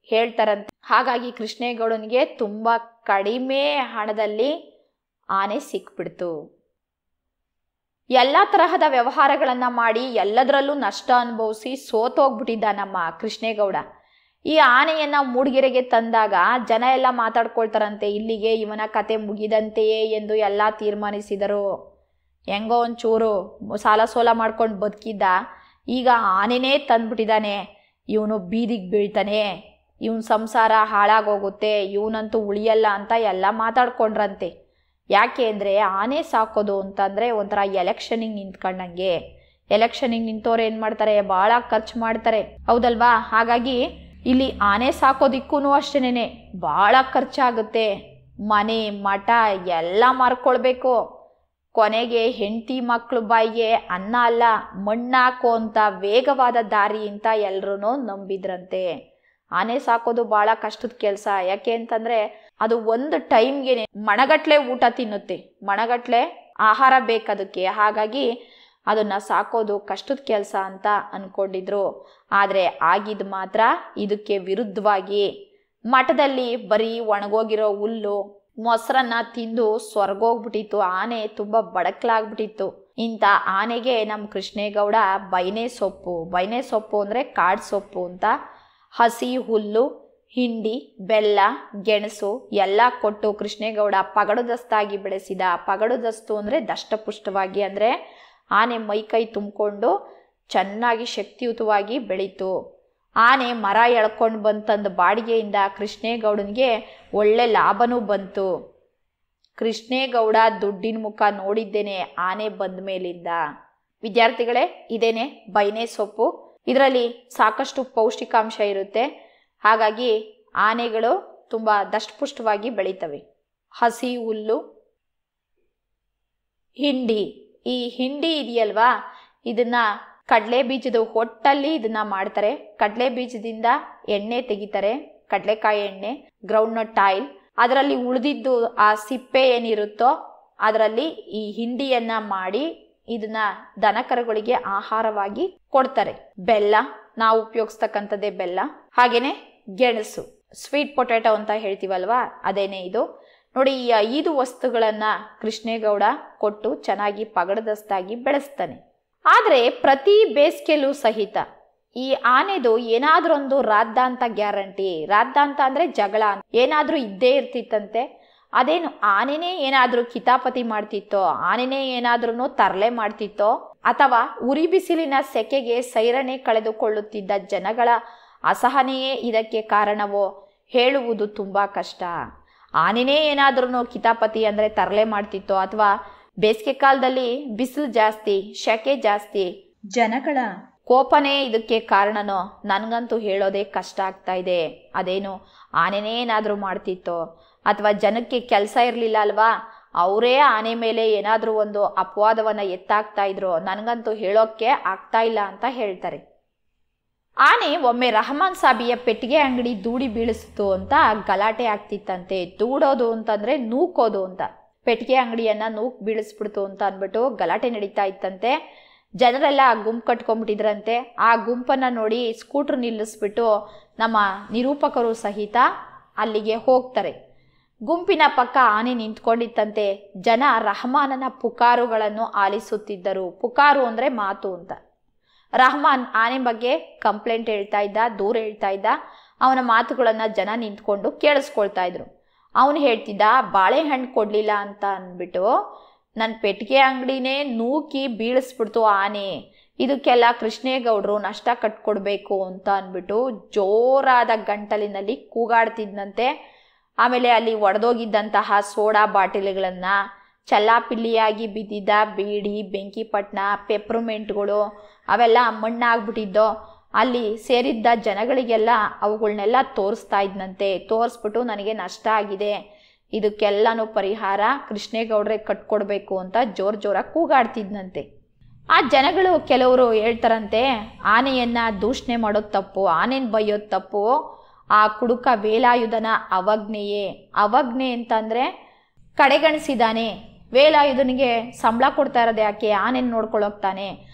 ಹೇಳ್ತಾರಂತೆ. ಹಾಗಾಗಿ ಕೃಷ್ಣೇಗೌಡನಿಗೆ ತುಂಬ ಕಡಿಮೆ ಹಣದಲ್ಲಿ ಆನೆ ಸಿಕ್ಬಿಡ್ತು. ಎಲ್ಲ ತರಹದ ವ್ಯವಹಾರಗಳನ್ನು ಮಾಡಿ ಎಲ್ಲದರಲ್ಲೂ ನಷ್ಟ ಅನುಭವಿಸಿ ಸೋತೋಗ್ಬಿಟ್ಟಿದ್ದ ನಮ್ಮ ಕೃಷ್ಣೇಗೌಡ. ಈ ಆನೆಯನ್ನ ಮೂಡಿಗೆರೆಗೆ ತಂದಾಗ ಜನ ಎಲ್ಲ ಮಾತಾಡ್ಕೊಳ್ತಾರಂತೆ, ಇಲ್ಲಿಗೆ ಇವನ ಕತೆ ಮುಗಿದಂತೆಯೇ ಎಂದು ಎಲ್ಲ ತೀರ್ಮಾನಿಸಿದರು. ಹೆಂಗೋ ಒಂಚೂರು ಸಾಲ ಸೋಲ ಮಾಡ್ಕೊಂಡು ಬದುಕಿದ್ದ, ಈಗ ಆನೆನೇ ತಂದ್ಬಿಟ್ಟಿದ್ದಾನೆ, ಇವನು ಬೀದಿಗೆ ಬೀಳ್ತಾನೆ, ಇವನ ಸಂಸಾರ ಹಾಳಾಗೋಗುತ್ತೆ, ಇವನಂತೂ ಉಳಿಯಲ್ಲ ಅಂತ ಎಲ್ಲ ಮಾತಾಡ್ಕೊಂಡ್ರಂತೆ. ಯಾಕೆ ಅಂದರೆ ಆನೆ ಸಾಕೋದು ಅಂತಂದರೆ ಒಂಥರ ಎಲೆಕ್ಷನಿಗೆ ನಿಂತ್ಕೊಂಡಂಗೆ. ಎಲೆಕ್ಷನಿಗೆ ನಿಂತವ್ರು ಏನು ಮಾಡ್ತಾರೆ, ಭಾಳ ಖರ್ಚು ಮಾಡ್ತಾರೆ, ಹೌದಲ್ವಾ? ಹಾಗಾಗಿ ಇಲ್ಲಿ ಆನೆ ಸಾಕೋದಿಕ್ಕೂ ಅಷ್ಟೇನೆ ಭಾಳ ಖರ್ಚಾಗುತ್ತೆ. ಮನೆ ಮಠ ಎಲ್ಲ ಮಾರ್ಕೊಳ್ಬೇಕು. ಕೊನೆಗೆ ಹೆಂಡತಿ ಮಕ್ಕಳು ಬಾಯಿಗೆ ಅನ್ನ ಅಲ್ಲ ಮಣ್ಣಾಕೋ ಅಂತ ವೇಗವಾದ ದಾರಿ ಅಂತ ಎಲ್ಲರೂ ನಂಬಿದ್ರಂತೆ. ಆನೆ ಸಾಕೋದು ಭಾಳ ಕಷ್ಟದ ಕೆಲಸ. ಯಾಕೆ ಅಂತಂದರೆ ಅದು ಒಂದು ಟೈಮ್ಗೆ ಮಣಗಟ್ಲೆ ಊಟ ತಿನ್ನುತ್ತೆ, ಮಣಗಟ್ಲೆ ಆಹಾರ ಬೇಕದಕ್ಕೆ. ಹಾಗಾಗಿ ಅದನ್ನು ಸಾಕೋದು ಕಷ್ಟದ ಕೆಲಸ ಅಂತ ಅಂದ್ಕೊಂಡಿದ್ರು. ಆದರೆ ಆಗಿದ್ದು ಮಾತ್ರ ಇದಕ್ಕೆ ವಿರುದ್ಧವಾಗಿ ಮಠದಲ್ಲಿ ಬರೀ ಒಣಗೋಗಿರೋ ಹುಲ್ಲು ಮೊಸರನ್ನ ತಿಂದು ಸ್ವರ್ಗೋಗ್ಬಿಟ್ಟಿತ್ತು. ಆನೆ ತುಂಬ ಬಡಕಲಾಗ್ಬಿಟ್ಟಿತ್ತು. ಇಂಥ ಆನೆಗೆ ನಮ್ಮ ಕೃಷ್ಣೇಗೌಡ ಬೈನೆ ಸೊಪ್ಪು ಅಂದರೆ ಕಾಡು ಸೊಪ್ಪು ಅಂತ ಹಸಿ ಹುಲ್ಲು, ಹಿಂಡಿ, ಬೆಲ್ಲ, ಗೆಣಸು ಎಲ್ಲ ಕೊಟ್ಟು ಕೃಷ್ಣೇಗೌಡ ಪಗಡುದಸ್ತಾಗಿ ಬೆಳೆಸಿದ. ಪಗಡುದಸ್ತು ಅಂದರೆ ದಷ್ಟಪುಷ್ಟವಾಗಿ, ಅಂದರೆ ಆನೆ ಮೈಕೈ ತುಂಬಿಕೊಂಡು ಚೆನ್ನಾಗಿ ಶಕ್ತಿಯುತವಾಗಿ ಬೆಳೀತು. ಆನೆ ಮರ ಎಳ್ಕೊಂಡು ಬಂತಂದು ಬಾಡಿಗೆಯಿಂದ ಕೃಷ್ಣೇಗೌಡನಿಗೆ ಒಳ್ಳೆ ಲಾಭನೂ ಬಂತು. ಕೃಷ್ಣೇಗೌಡ ದುಡ್ಡಿನ ಮುಖ ನೋಡಿದ್ದೇನೆ ಆನೆ ಬಂದ ಮೇಲಿಂದ. ವಿದ್ಯಾರ್ಥಿಗಳೇ, ಇದೇನೆ ಬೈನೆ ಸೊಪ್ಪು. ಇದರಲ್ಲಿ ಸಾಕಷ್ಟು ಪೌಷ್ಟಿಕಾಂಶ ಇರುತ್ತೆ. ಹಾಗಾಗಿ ಆನೆಗಳು ತುಂಬ ದಷ್ಟಪುಷ್ಟವಾಗಿ ಬೆಳೀತವೆ. ಹಸಿ ಹುಲ್ಲು, ಹಿಂಡಿ. ಈ ಹಿಂಡಿ ಇದೆಯಲ್ವಾ, ಇದನ್ನ ಕಡಲೆ ಬೀಜದ ಹೊಟ್ಟಲ್ಲಿ ಇದನ್ನ ಮಾಡ್ತಾರೆ. ಕಡಲೆ ಬೀಜದಿಂದ ಎಣ್ಣೆ ತೆಗಿತಾರೆ, ಕಡಲೆಕಾಯಿ ಎಣ್ಣೆ, ಗ್ರೌಂಡ್ನಟ್ ಆಯಿಲ್. ಅದರಲ್ಲಿ ಉಳಿದಿದ್ದು ಆ ಸಿಪ್ಪೆ ಏನಿರುತ್ತೋ ಅದರಲ್ಲಿ ಈ ಹಿಂಡಿಯನ್ನ ಮಾಡಿ ಇದನ್ನ ದನಕರುಗಳಿಗೆ ಆಹಾರವಾಗಿ ಕೊಡ್ತಾರೆ. ಬೆಲ್ಲ, ನಾವು ಉಪಯೋಗಿಸ್ತಕ್ಕಂಥದ್ದೇ ಬೆಲ್ಲ. ಹಾಗೇನೆ ಗೆಣಸು, ಸ್ವೀಟ್ ಪೊಟ್ಯಾಟೊ ಅಂತ ಹೇಳ್ತೀವಲ್ವಾ, ಅದೇನೆ ಇದು. ನೋಡಿ, ಈ 5 ವಸ್ತುಗಳನ್ನ ಕೃಷ್ಣೇಗೌಡ ಕೊಟ್ಟು ಚೆನ್ನಾಗಿ ಪಗಡದಸ್ತಾಗಿ ಬೆಳೆಸ್ತಾನೆ. ಆದರೆ ಪ್ರತಿ ಬೇಸಿಗೆಲೂ ಸಹಿತ ಈ ಆನೆದು ಏನಾದ್ರೊಂದು ರಾದ್ದಾಂತ ಗ್ಯಾರಂಟಿ. ರಾದ್ದಾಂತ ಅಂದ್ರೆ ಜಗಳ, ಏನಾದ್ರೂ ಇದ್ದೇ ಇರ್ತಿತ್ತಂತೆ. ಅದೇನು ಆನೆನೇ ಏನಾದ್ರೂ ಕಿತಾಪತಿ ಮಾಡ್ತಿತ್ತೋ, ಆನೆನೇ ಏನಾದ್ರೂ ತರಲೆ ಮಾಡ್ತಿತ್ತೋ, ಅಥವಾ ಉರಿ ಬಿಸಿಲಿನ ಸೆಕೆಗೆ ಸೈರಣೆ ಕಳೆದುಕೊಳ್ಳುತ್ತಿದ್ದ ಜನಗಳ ಅಸಹನೆಯೇ ಇದಕ್ಕೆ ಕಾರಣವೋ ಹೇಳುವುದು ತುಂಬಾ ಕಷ್ಟ. ಆನೆನೇ ಏನಾದ್ರೂ ಕಿತಾಪತಿ ಅಂದರೆ ತರಲೆ ಮಾಡ್ತಿತ್ತೋ, ಅಥವಾ ಬೇಸಿಗೆ ಕಾಲದಲ್ಲಿ ಬಿಸಿಲು ಜಾಸ್ತಿ, ಸೆಕೆ ಜಾಸ್ತಿ, ಜನಗಳ ಕೋಪನೇ ಇದಕ್ಕೆ ಕಾರಣನೋ ನನಗಂತೂ ಹೇಳೋದೇ ಕಷ್ಟ ಆಗ್ತಾ ಇದೆ. ಅದೇನು ಆನೆನೇ ಏನಾದರೂ ಮಾಡ್ತಿತ್ತೋ, ಅಥವಾ ಜನಕ್ಕೆ ಕೆಲಸ ಇರಲಿಲ್ಲ ಅಲ್ವಾ, ಅವರೇ ಆನೆ ಮೇಲೆ ಏನಾದರೂ ಒಂದು ಅಪವಾದವನ್ನು ಎತ್ತಾಕ್ತಾ ಇದ್ರು, ನನಗಂತೂ ಹೇಳೋಕ್ಕೆ ಆಗ್ತಾ ಇಲ್ಲ ಅಂತ ಹೇಳ್ತಾರೆ. ಆನೆ ಒಮ್ಮೆ ರಹಮಾನ್ ಸಾಬಿಯ ಪೆಟ್ಟಿಗೆ ಅಂಗಡಿ ದೂಡಿ ಬೀಳಿಸ್ತು ಅಂತ ಗಲಾಟೆ ಆಗ್ತಿತ್ತಂತೆ. ದೂಡೋದು ಅಂತಂದ್ರೆ ನೂಕೋದು ಅಂತ. ಪೆಟ್ಟಿಗೆ ಅಂಗಡಿಯನ್ನ ನೂಕ್ ಬೀಳಿಸ್ಬಿಡ್ತು ಅಂತ ಅಂದ್ಬಿಟ್ಟು ಗಲಾಟೆ ನಡೀತಾ ಇತ್ತಂತೆ. ಜನರೆಲ್ಲ ಗುಂಪು ಕಟ್ಕೊಂಡ್ಬಿಟ್ಟಿದ್ರಂತೆ. ಆ ಗುಂಪನ್ನು ನೋಡಿ ಸ್ಕೂಟ್ರ್ ನಿಲ್ಲಿಸ್ಬಿಟ್ಟು ನಮ್ಮ ನಿರೂಪಕರು ಸಹಿತ ಅಲ್ಲಿಗೆ ಹೋಗ್ತಾರೆ. ಗುಂಪಿನ ಪಕ್ಕ ಆನೆ ನಿಂತ್ಕೊಂಡಿತ್ತಂತೆ. ಜನ ರಹಮಾನನ ಪುಕಾರುಗಳನ್ನು ಆಲಿಸುತ್ತಿದ್ದರು. ಪುಕಾರು ಅಂದರೆ ಮಾತು ಅಂತ. ರಹಮಾನ್ ಆನೆ ಬಗ್ಗೆ ಕಂಪ್ಲೇಂಟ್ ಹೇಳ್ತಾ ಇದ್ದ, ದೂರ ಹೇಳ್ತಾ ಇದ್ದ. ಅವನ ಮಾತುಗಳನ್ನು ಜನ ನಿಂತ್ಕೊಂಡು ಕೇಳಿಸ್ಕೊಳ್ತಾ ಇದ್ರು. ಅವನು ಹೇಳ್ತಿದ್ದ, ಬಾಳೆಹಣ್ಣು ಕೊಡಲಿಲ್ಲ ಅಂತ ಅಂದ್ಬಿಟ್ಟು ನನ್ನ ಪೆಟ್ಟಿಗೆ ಅಂಗಡಿನೇ ನೂಕಿ ಬೀಳಿಸ್ಬಿಡ್ತು ಆನೆ, ಇದಕ್ಕೆಲ್ಲ ಕೃಷ್ಣೇಗೌಡರು ನಷ್ಟ ಕಟ್ಕೊಡ್ಬೇಕು ಅಂತ ಅಂದ್ಬಿಟ್ಟು ಜೋರಾದ ಗಂಟಲಿನಲ್ಲಿ ಕೂಗಾಡ್ತಿದ್ದಂತೆ. ಆಮೇಲೆ ಅಲ್ಲಿ ಒಡೆದೋಗಿದ್ದಂತಹ ಸೋಡಾ ಬಾಟಲಿಗಳನ್ನು, ಚಲ್ಲಾಪಿಲ್ಲಿಯಾಗಿ ಬಿದ್ದಿದ್ದ ಬೀಡಿ, ಬೆಂಕಿಪಟ್ಟಣ, ಪೆಪ್ರಮೆಂಟ್ಗಳು ಅವೆಲ್ಲ ಮಣ್ಣಾಗ್ಬಿಟ್ಟಿದ್ದೋ. ಅಲ್ಲಿ ಸೇರಿದ್ದ ಜನಗಳಿಗೆಲ್ಲ ಅವುಗಳನ್ನೆಲ್ಲ ತೋರಿಸ್ತಾ ಇದ್ನಂತೆ. ತೋರಿಸ್ಬಿಟ್ಟು ನನಗೆ ನಷ್ಟ ಆಗಿದೆ, ಇದಕ್ಕೆಲ್ಲನೂ ಪರಿಹಾರ ಕೃಷ್ಣೇಗೌಡ್ರೆ ಕಟ್ಕೊಡ್ಬೇಕು ಅಂತ ಜೋರಾಗಿ ಕೂಗಾಡ್ತಿದ್ನಂತೆ. ಆ ಜನಗಳು ಕೆಲವರು ಹೇಳ್ತಾರಂತೆ, ಆನೆಯನ್ನ ದೂಷಣೆ ಮಾಡೋದು ತಪ್ಪು, ಆನೆನ ಬೈಯೋದು ತಪ್ಪು, ಆ ಕುಡುಕ ವೇಲಾಯುಧನ ಅವಜ್ಞೆಯೇ. ಅವಜ್ಞೆ ಅಂತಂದರೆ ಕಡೆಗಣಿಸಿದಾನೆ. ವೇಲಾಯುಧನಿಗೆ ಸಂಬಳ ಕೊಡ್ತಾ ಇರೋದು ಯಾಕೆ? ಆನೆನ ನೋಡ್ಕೊಳ್ಳೋಗ್ತಾನೆ.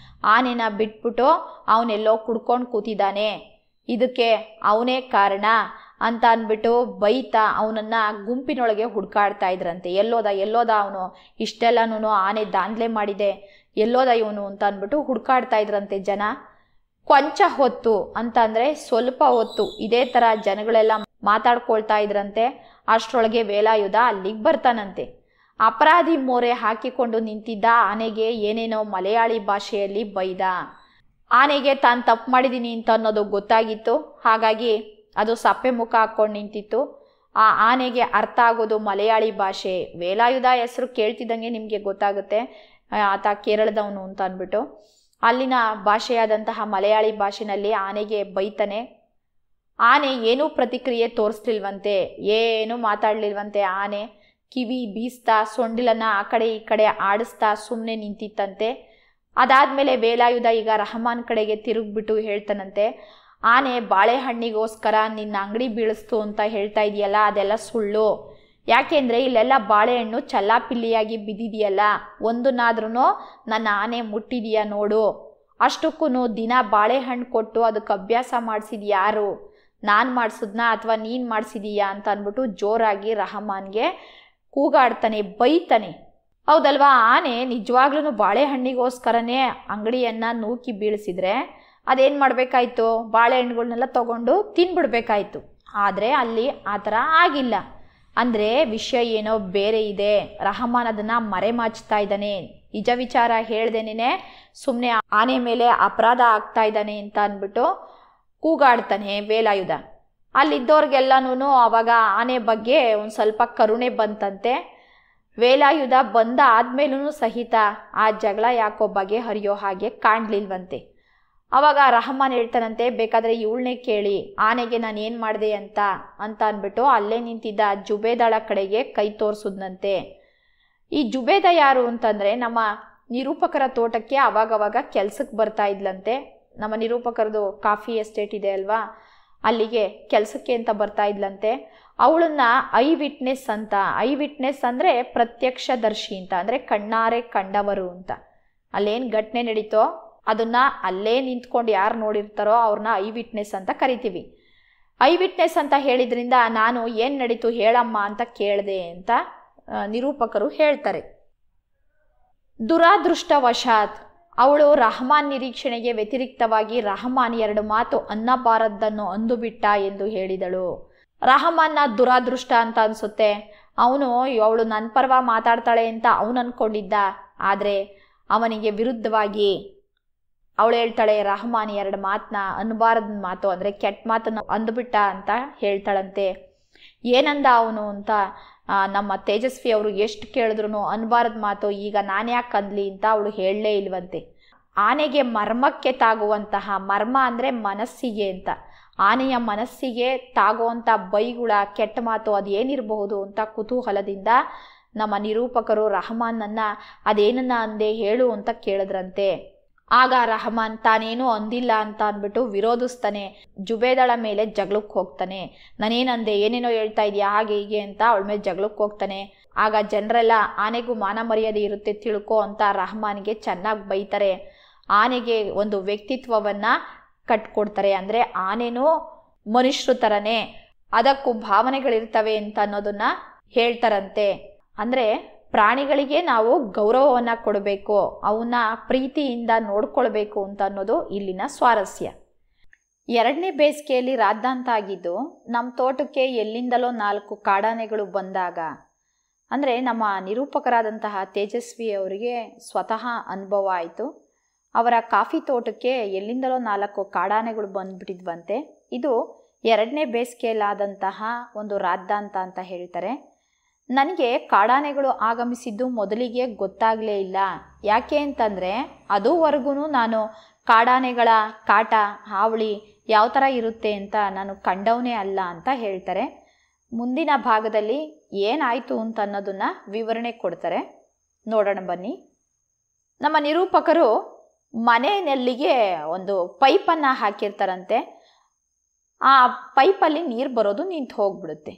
ಆನೆನ ಬಿಟ್ಬಿಟ್ಟು ಅವನೆಲ್ಲೋ ಕುಡ್ಕೊಂಡು ಕೂತಿದ್ದಾನೆ, ಇದಕ್ಕೆ ಅವನೇ ಕಾರಣ ಅಂತ ಅಂದ್ಬಿಟ್ಟು ಬೈತಾ ಅವನನ್ನು ಗುಂಪಿನೊಳಗೆ ಹುಡ್ಕಾಡ್ತಾ ಇದ್ರಂತೆ. ಎಲ್ಲೋದ ಅವನು, ಇಷ್ಟೆಲ್ಲನೂ ಆನೆ ದಾಂಧಲೆ ಮಾಡಿದೆ, ಎಲ್ಲೋದ ಇವನು ಅಂತ ಅಂದ್ಬಿಟ್ಟು ಹುಡ್ಕಾಡ್ತಾ ಇದ್ರಂತೆ ಜನ. ಕೊಂಚ ಹೊತ್ತು ಅಂತ ಅಂದರೆ ಸ್ವಲ್ಪ ಹೊತ್ತು ಇದೇ ಥರ ಜನಗಳೆಲ್ಲ ಮಾತಾಡ್ಕೊಳ್ತಾ ಇದ್ರಂತೆ. ಅಷ್ಟರೊಳಗೆ ವೇಲಾಯುಧ ಅಲ್ಲಿಗೆ ಬರ್ತಾನಂತೆ. ಅಪರಾಧಿ ಮೋರೆ ಹಾಕಿಕೊಂಡು ನಿಂತಿದ್ದ ಆನೆಗೆ ಏನೇನೋ ಮಲಯಾಳಿ ಭಾಷೆಯಲ್ಲಿ ಬೈದ. ಆನೆಗೆ ತಾನು ತಪ್ಪು ಮಾಡಿದ್ದೀನಿ ಅಂತ ಅನ್ನೋದು ಗೊತ್ತಾಗಿತ್ತು. ಹಾಗಾಗಿ ಅದು ಸಪ್ಪೆ ಮುಖ ಹಾಕ್ಕೊಂಡು ನಿಂತಿತ್ತು. ಆ ಆನೆಗೆ ಅರ್ಥ ಆಗೋದು ಮಲಯಾಳಿ ಭಾಷೆ. ವೇಲಾಯುಧ ಹೆಸರು ಕೇಳ್ತಿದ್ದಂಗೆ ನಿಮಗೆ ಗೊತ್ತಾಗುತ್ತೆ ಆತ ಕೇರಳದವನು ಅಂತ ಅಂದ್ಬಿಟ್ಟು. ಅಲ್ಲಿನ ಭಾಷೆಯಾದಂತಹ ಮಲಯಾಳಿ ಭಾಷೆನಲ್ಲಿ ಆನೆಗೆ ಬೈತಾನೆ. ಆನೆ ಏನೂ ಪ್ರತಿಕ್ರಿಯೆ ತೋರಿಸ್ಲಿಲ್ವಂತೆ, ಏನೂ ಮಾತಾಡಲಿಲ್ವಂತೆ. ಆನೆ ಕಿವಿ ಬೀಸ್ತಾ ಸೊಂಡಿಲನ್ನು ಆ ಕಡೆ ಈ ಕಡೆ ಆಡಿಸ್ತಾ ಸುಮ್ಮನೆ ನಿಂತಿತ್ತಂತೆ. ಅದಾದಮೇಲೆ ವೇಲಾಯುಧ ಈಗ ರಹಮಾನ್ ಕಡೆಗೆ ತಿರುಗಿಬಿಟ್ಟು ಹೇಳ್ತಾನಂತೆ, ಆನೆ ಬಾಳೆಹಣ್ಣಿಗೋಸ್ಕರ ನಿನ್ನ ಅಂಗಡಿ ಬೀಳಿಸ್ತು ಅಂತ ಹೇಳ್ತಾ ಇದೆಯಲ್ಲ, ಅದೆಲ್ಲ ಸುಳ್ಳು. ಯಾಕೆಂದರೆ ಇಲ್ಲೆಲ್ಲ ಬಾಳೆಹಣ್ಣು ಚಲ್ಲಾಪಿಲ್ಲಿಯಾಗಿ ಬಿದ್ದಿದೆಯಲ್ಲ, ಒಂದನ್ನಾದ್ರೂ ನನ್ನ ಆನೆ ಮುಟ್ಟಿದೆಯಾ ನೋಡು. ಅಷ್ಟಕ್ಕೂ ದಿನ ಬಾಳೆಹಣ್ಣು ಕೊಟ್ಟು ಅದಕ್ಕೆ ಅಭ್ಯಾಸ ಮಾಡಿಸಿದ ಯಾರು? ನಾನು ಮಾಡಿಸಿದ್ನಾ ಅಥವಾ ನೀನು ಮಾಡಿಸಿದೀಯಾ ಅಂತ ಅಂದ್ಬಿಟ್ಟು ಜೋರಾಗಿ ರಹಮಾನ್ಗೆ ಕೂಗಾಡ್ತಾನೆ, ಬೈತಾನೆ. ಹೌದಲ್ವಾ? ಆನೆ ನಿಜವಾಗ್ಲೂ ಬಾಳೆಹಣ್ಣಿಗೋಸ್ಕರನೇ ಅಂಗಡಿಯನ್ನು ನೂಕಿ ಬೀಳಿಸಿದ್ರೆ ಅದೇನು ಮಾಡಬೇಕಾಯ್ತು, ಬಾಳೆಹಣ್ಣುಗಳನ್ನೆಲ್ಲ ತಗೊಂಡು ತಿನ್ಬಿಡ್ಬೇಕಾಯ್ತು. ಆದರೆ ಅಲ್ಲಿ ಆ ಥರ ಆಗಿಲ್ಲ. ಅಂದರೆ ವಿಷಯ ಏನೋ ಬೇರೆ ಇದೆ. ರಹಮಾನ್ ಅದನ್ನು ಮರೆಮಾಚ್ತಾ ಇದ್ದಾನೆ. ನಿಜ ವಿಚಾರ ಹೇಳ್ದೇನೆ ಸುಮ್ಮನೆ ಆನೆ ಮೇಲೆ ಅಪರಾಧ ಆಗ್ತಾ ಇದ್ದಾನೆ ಅಂತ ಅಂದ್ಬಿಟ್ಟು ಕೂಗಾಡ್ತಾನೆ ವೇಲಾಯುಧ. ಅಲ್ಲಿದ್ದವ್ರಿಗೆಲ್ಲನೂ ಆವಾಗ ಆನೆ ಬಗ್ಗೆ ಒಂದು ಸ್ವಲ್ಪ ಕರುಣೆ ಬಂತಂತೆ. ವೇಲಾಯುಧ ಬಂದ ಆದ್ಮೇಲೂ ಸಹಿತ ಆ ಜಗಳ ಯಾಕೋ ಬಗೆಹರಿಯೋ ಹಾಗೆ ಕಾಣಲಿಲ್ವಂತೆ. ಆವಾಗ ರಹಮಾನ್ ಹೇಳ್ತಾನಂತೆ, ಬೇಕಾದರೆ ಇವಳನ್ನೇ ಕೇಳಿ ಆನೆಗೆ ನಾನು ಏನು ಮಾಡಿದೆ ಅಂತ ಅಂದ್ಬಿಟ್ಟು ಅಲ್ಲೇ ನಿಂತಿದ್ದ ಜುಬೇದಾಳ ಕಡೆಗೆ ಕೈ ತೋರಿಸಿದ್ನಂತೆ. ಈ ಜುಬೇದ ಯಾರು ಅಂತಂದರೆ ನಮ್ಮ ನಿರೂಪಕರ ತೋಟಕ್ಕೆ ಅವಾಗವಾಗ ಕೆಲ್ಸಕ್ಕೆ ಬರ್ತಾ ಇದ್ಲಂತೆ. ನಮ್ಮ ನಿರೂಪಕರದು ಕಾಫಿ ಎಸ್ಟೇಟ್ ಇದೆ ಅಲ್ವಾ, ಅಲ್ಲಿಗೆ ಕೆಲಸಕ್ಕೆ ಅಂತ ಬರ್ತಾ ಇದ್ಲಂತೆ. ಅವಳನ್ನ ಐ ವಿಟ್ನೆಸ್ ಅಂತ, ಐ ವಿಟ್ನೆಸ್ ಅಂದರೆ ಪ್ರತ್ಯಕ್ಷದರ್ಶಿ ಅಂತ, ಅಂದರೆ ಕಣ್ಣಾರೆ ಕಂಡವರು ಅಂತ. ಅಲ್ಲೇನು ಘಟನೆ ನಡೀತೋ ಅದನ್ನು ಅಲ್ಲೇ ನಿಂತ್ಕೊಂಡು ಯಾರು ನೋಡಿರ್ತಾರೋ ಅವ್ರನ್ನ ಐ ವಿಟ್ನೆಸ್ ಅಂತ ಕರಿತೀವಿ. ಐ ವಿಟ್ನೆಸ್ ಅಂತ ಹೇಳಿದ್ರಿಂದ ನಾನು ಏನು ನಡೀತು ಹೇಳಮ್ಮ ಅಂತ ಕೇಳಿದೆ ಅಂತ ನಿರೂಪಕರು ಹೇಳ್ತಾರೆ. ದುರಾದೃಷ್ಟವಶಾತ್ ಅವಳು ರಹಮಾನ್ ನಿರೀಕ್ಷಣೆಗೆ ವ್ಯತಿರಿಕ್ತವಾಗಿ ರಹಮಾನ್ 2 ಮಾತು ಅನ್ನಬಾರದ್ದನ್ನು ಅಂದುಬಿಟ್ಟ ಎಂದು ಹೇಳಿದಳು. ರಹಮಾನ್ನ ದುರಾದೃಷ್ಟ ಅಂತ ಅನಿಸುತ್ತೆ. ಅವಳು ನನ್ನ ಪರವ ಮಾತಾಡ್ತಾಳೆ ಅಂತ ಅವನು ಅಂದ್ಕೊಂಡಿದ್ದ. ಆದರೆ ಅವನಿಗೆ ವಿರುದ್ಧವಾಗಿ ಅವಳು ಹೇಳ್ತಾಳೆ, ರಹಮಾನ್ 2 ಮಾತನ್ನ ಅನ್ನಬಾರದ ಮಾತು ಅಂದರೆ ಕೆಟ್ಟ ಮಾತನ್ನು ಅಂದುಬಿಟ್ಟ ಅಂತ ಹೇಳ್ತಾಳಂತೆ. ಏನಂದ ಅವನು ಅಂತ ನಮ್ಮ ತೇಜಸ್ವಿ ಅವರು ಎಷ್ಟು ಕೇಳಿದ್ರು ಅನ್ನಬಾರದ ಮಾತು ಈಗ ನಾನು ಯಾಕೆ ಅಂದ್ಲಿ ಅಂತ ಅವಳು ಹೇಳಲೇ ಇಲ್ವಂತೆ. ಆನೆಗೆ ಮರ್ಮಕ್ಕೆ ತಾಗುವಂತಹ, ಮರ್ಮ ಅಂದರೆ ಮನಸ್ಸಿಗೆ ಅಂತ, ಆನೆಯ ಮನಸ್ಸಿಗೆ ತಾಗುವಂಥ ಬೈಗುಳ ಕೆಟ್ಟ ಮಾತು ಅದೇನಿರಬಹುದು ಅಂತ ಕುತೂಹಲದಿಂದ ನಮ್ಮ ನಿರೂಪಕರು ರಹಮಾನನ್ನು ಅದೇನನ್ನ ಅಂದೆ ಹೇಳು ಅಂತ ಕೇಳಿದ್ರಂತೆ. ಆಗ ರಹಮಾನ್ ತಾನೇನೂ ಅಂದಿಲ್ಲ ಅಂತ ಅಂದ್ಬಿಟ್ಟು ವಿರೋಧಿಸ್ತಾನೆ. ಜುಬೇದಳ ಮೇಲೆ ಜಗಳಕ್ಕೆ ಹೋಗ್ತಾನೆ. ನಾನೇನಂದೆ, ಏನೇನೋ ಹೇಳ್ತಾ ಇದೆಯಾ ಹಾಗೆ ಹೀಗೆ ಅಂತ ಅವಳ ಮೇಲೆ ಜಗಳಕ್ಕೆ ಹೋಗ್ತಾನೆ. ಆಗ ಜನರೆಲ್ಲ ಆನೆಗೂ ಮಾನ ಮರ್ಯಾದೆ ಇರುತ್ತೆ ತಿಳ್ಕೊ ಅಂತ ರಹಮಾನ್ಗೆ ಚೆನ್ನಾಗಿ ಬೈತಾರೆ. ಆನೆಗೆ ಒಂದು ವ್ಯಕ್ತಿತ್ವವನ್ನು ಕಟ್ಕೊಡ್ತಾರೆ. ಅಂದರೆ ಆನೆನೂ ಮನುಷ್ಯರ ಥರನೇ, ಅದಕ್ಕೂ ಭಾವನೆಗಳಿರ್ತವೆ ಅಂತ ಅನ್ನೋದನ್ನ ಹೇಳ್ತಾರಂತೆ. ಅಂದರೆ ಪ್ರಾಣಿಗಳಿಗೆ ನಾವು ಗೌರವವನ್ನು ಕೊಡಬೇಕು, ಅವನ್ನ ಪ್ರೀತಿಯಿಂದ ನೋಡ್ಕೊಳ್ಬೇಕು ಅಂತ ಅನ್ನೋದು ಇಲ್ಲಿನ ಸ್ವಾರಸ್ಯ. 2ನೇ ಬೇಸಿಗೆಯಲ್ಲಿ ರಾದ್ದಾಂತ ಆಗಿದ್ದು ನಮ್ಮ ತೋಟಕ್ಕೆ ಎಲ್ಲಿಂದಲೋ 4 ಕಾಡಾನೆಗಳು ಬಂದಾಗ, ಅಂದರೆ ನಮ್ಮ ನಿರೂಪಕರಾದಂತಹ ತೇಜಸ್ವಿ ಅವರಿಗೆ ಸ್ವತಃ ಅನುಭವ ಆಯಿತು. ಅವರ ಕಾಫಿ ತೋಟಕ್ಕೆ ಎಲ್ಲಿಂದಲೋ 4 ಕಾಡಾನೆಗಳು ಬಂದುಬಿಟ್ಟಿದ್ವಂತೆ. ಇದು 2ನೇ ಬೇಸಿಗೆಯಲ್ಲಾದಂತಹ ಒಂದು ರಾದ್ದಾಂತ ಅಂತ ಹೇಳ್ತಾರೆ. ನನಗೆ ಕಾಡಾನೆಗಳು ಆಗಮಿಸಿದ್ದು ಮೊದಲಿಗೆ ಗೊತ್ತಾಗಲೇ ಇಲ್ಲ. ಯಾಕೆ ಅಂತಂದರೆ ಅದುವರೆಗೂ ನಾನು ಕಾಡಾನೆಗಳ ಕಾಟ, ಹಾವಳಿ ಯಾವ ಥರ ಇರುತ್ತೆ ಅಂತ ನಾನು ಕಂಡವನೇ ಅಲ್ಲ ಅಂತ ಹೇಳ್ತಾರೆ. ಮುಂದಿನ ಭಾಗದಲ್ಲಿ ಏನಾಯಿತು ಅಂತ ಅನ್ನೋದನ್ನು ವಿವರಣೆ ಕೊಡ್ತಾರೆ, ನೋಡೋಣ ಬನ್ನಿ. ನಮ್ಮ ನಿರೂಪಕರು ಮನೆಯಲ್ಲಿಗೆ ಒಂದು ಪೈಪನ್ನು ಹಾಕಿರ್ತಾರಂತೆ. ಆ ಪೈಪಲ್ಲಿ ನೀರು ಬರೋದು ನಿಂತು ಹೋಗ್ಬಿಡುತ್ತೆ.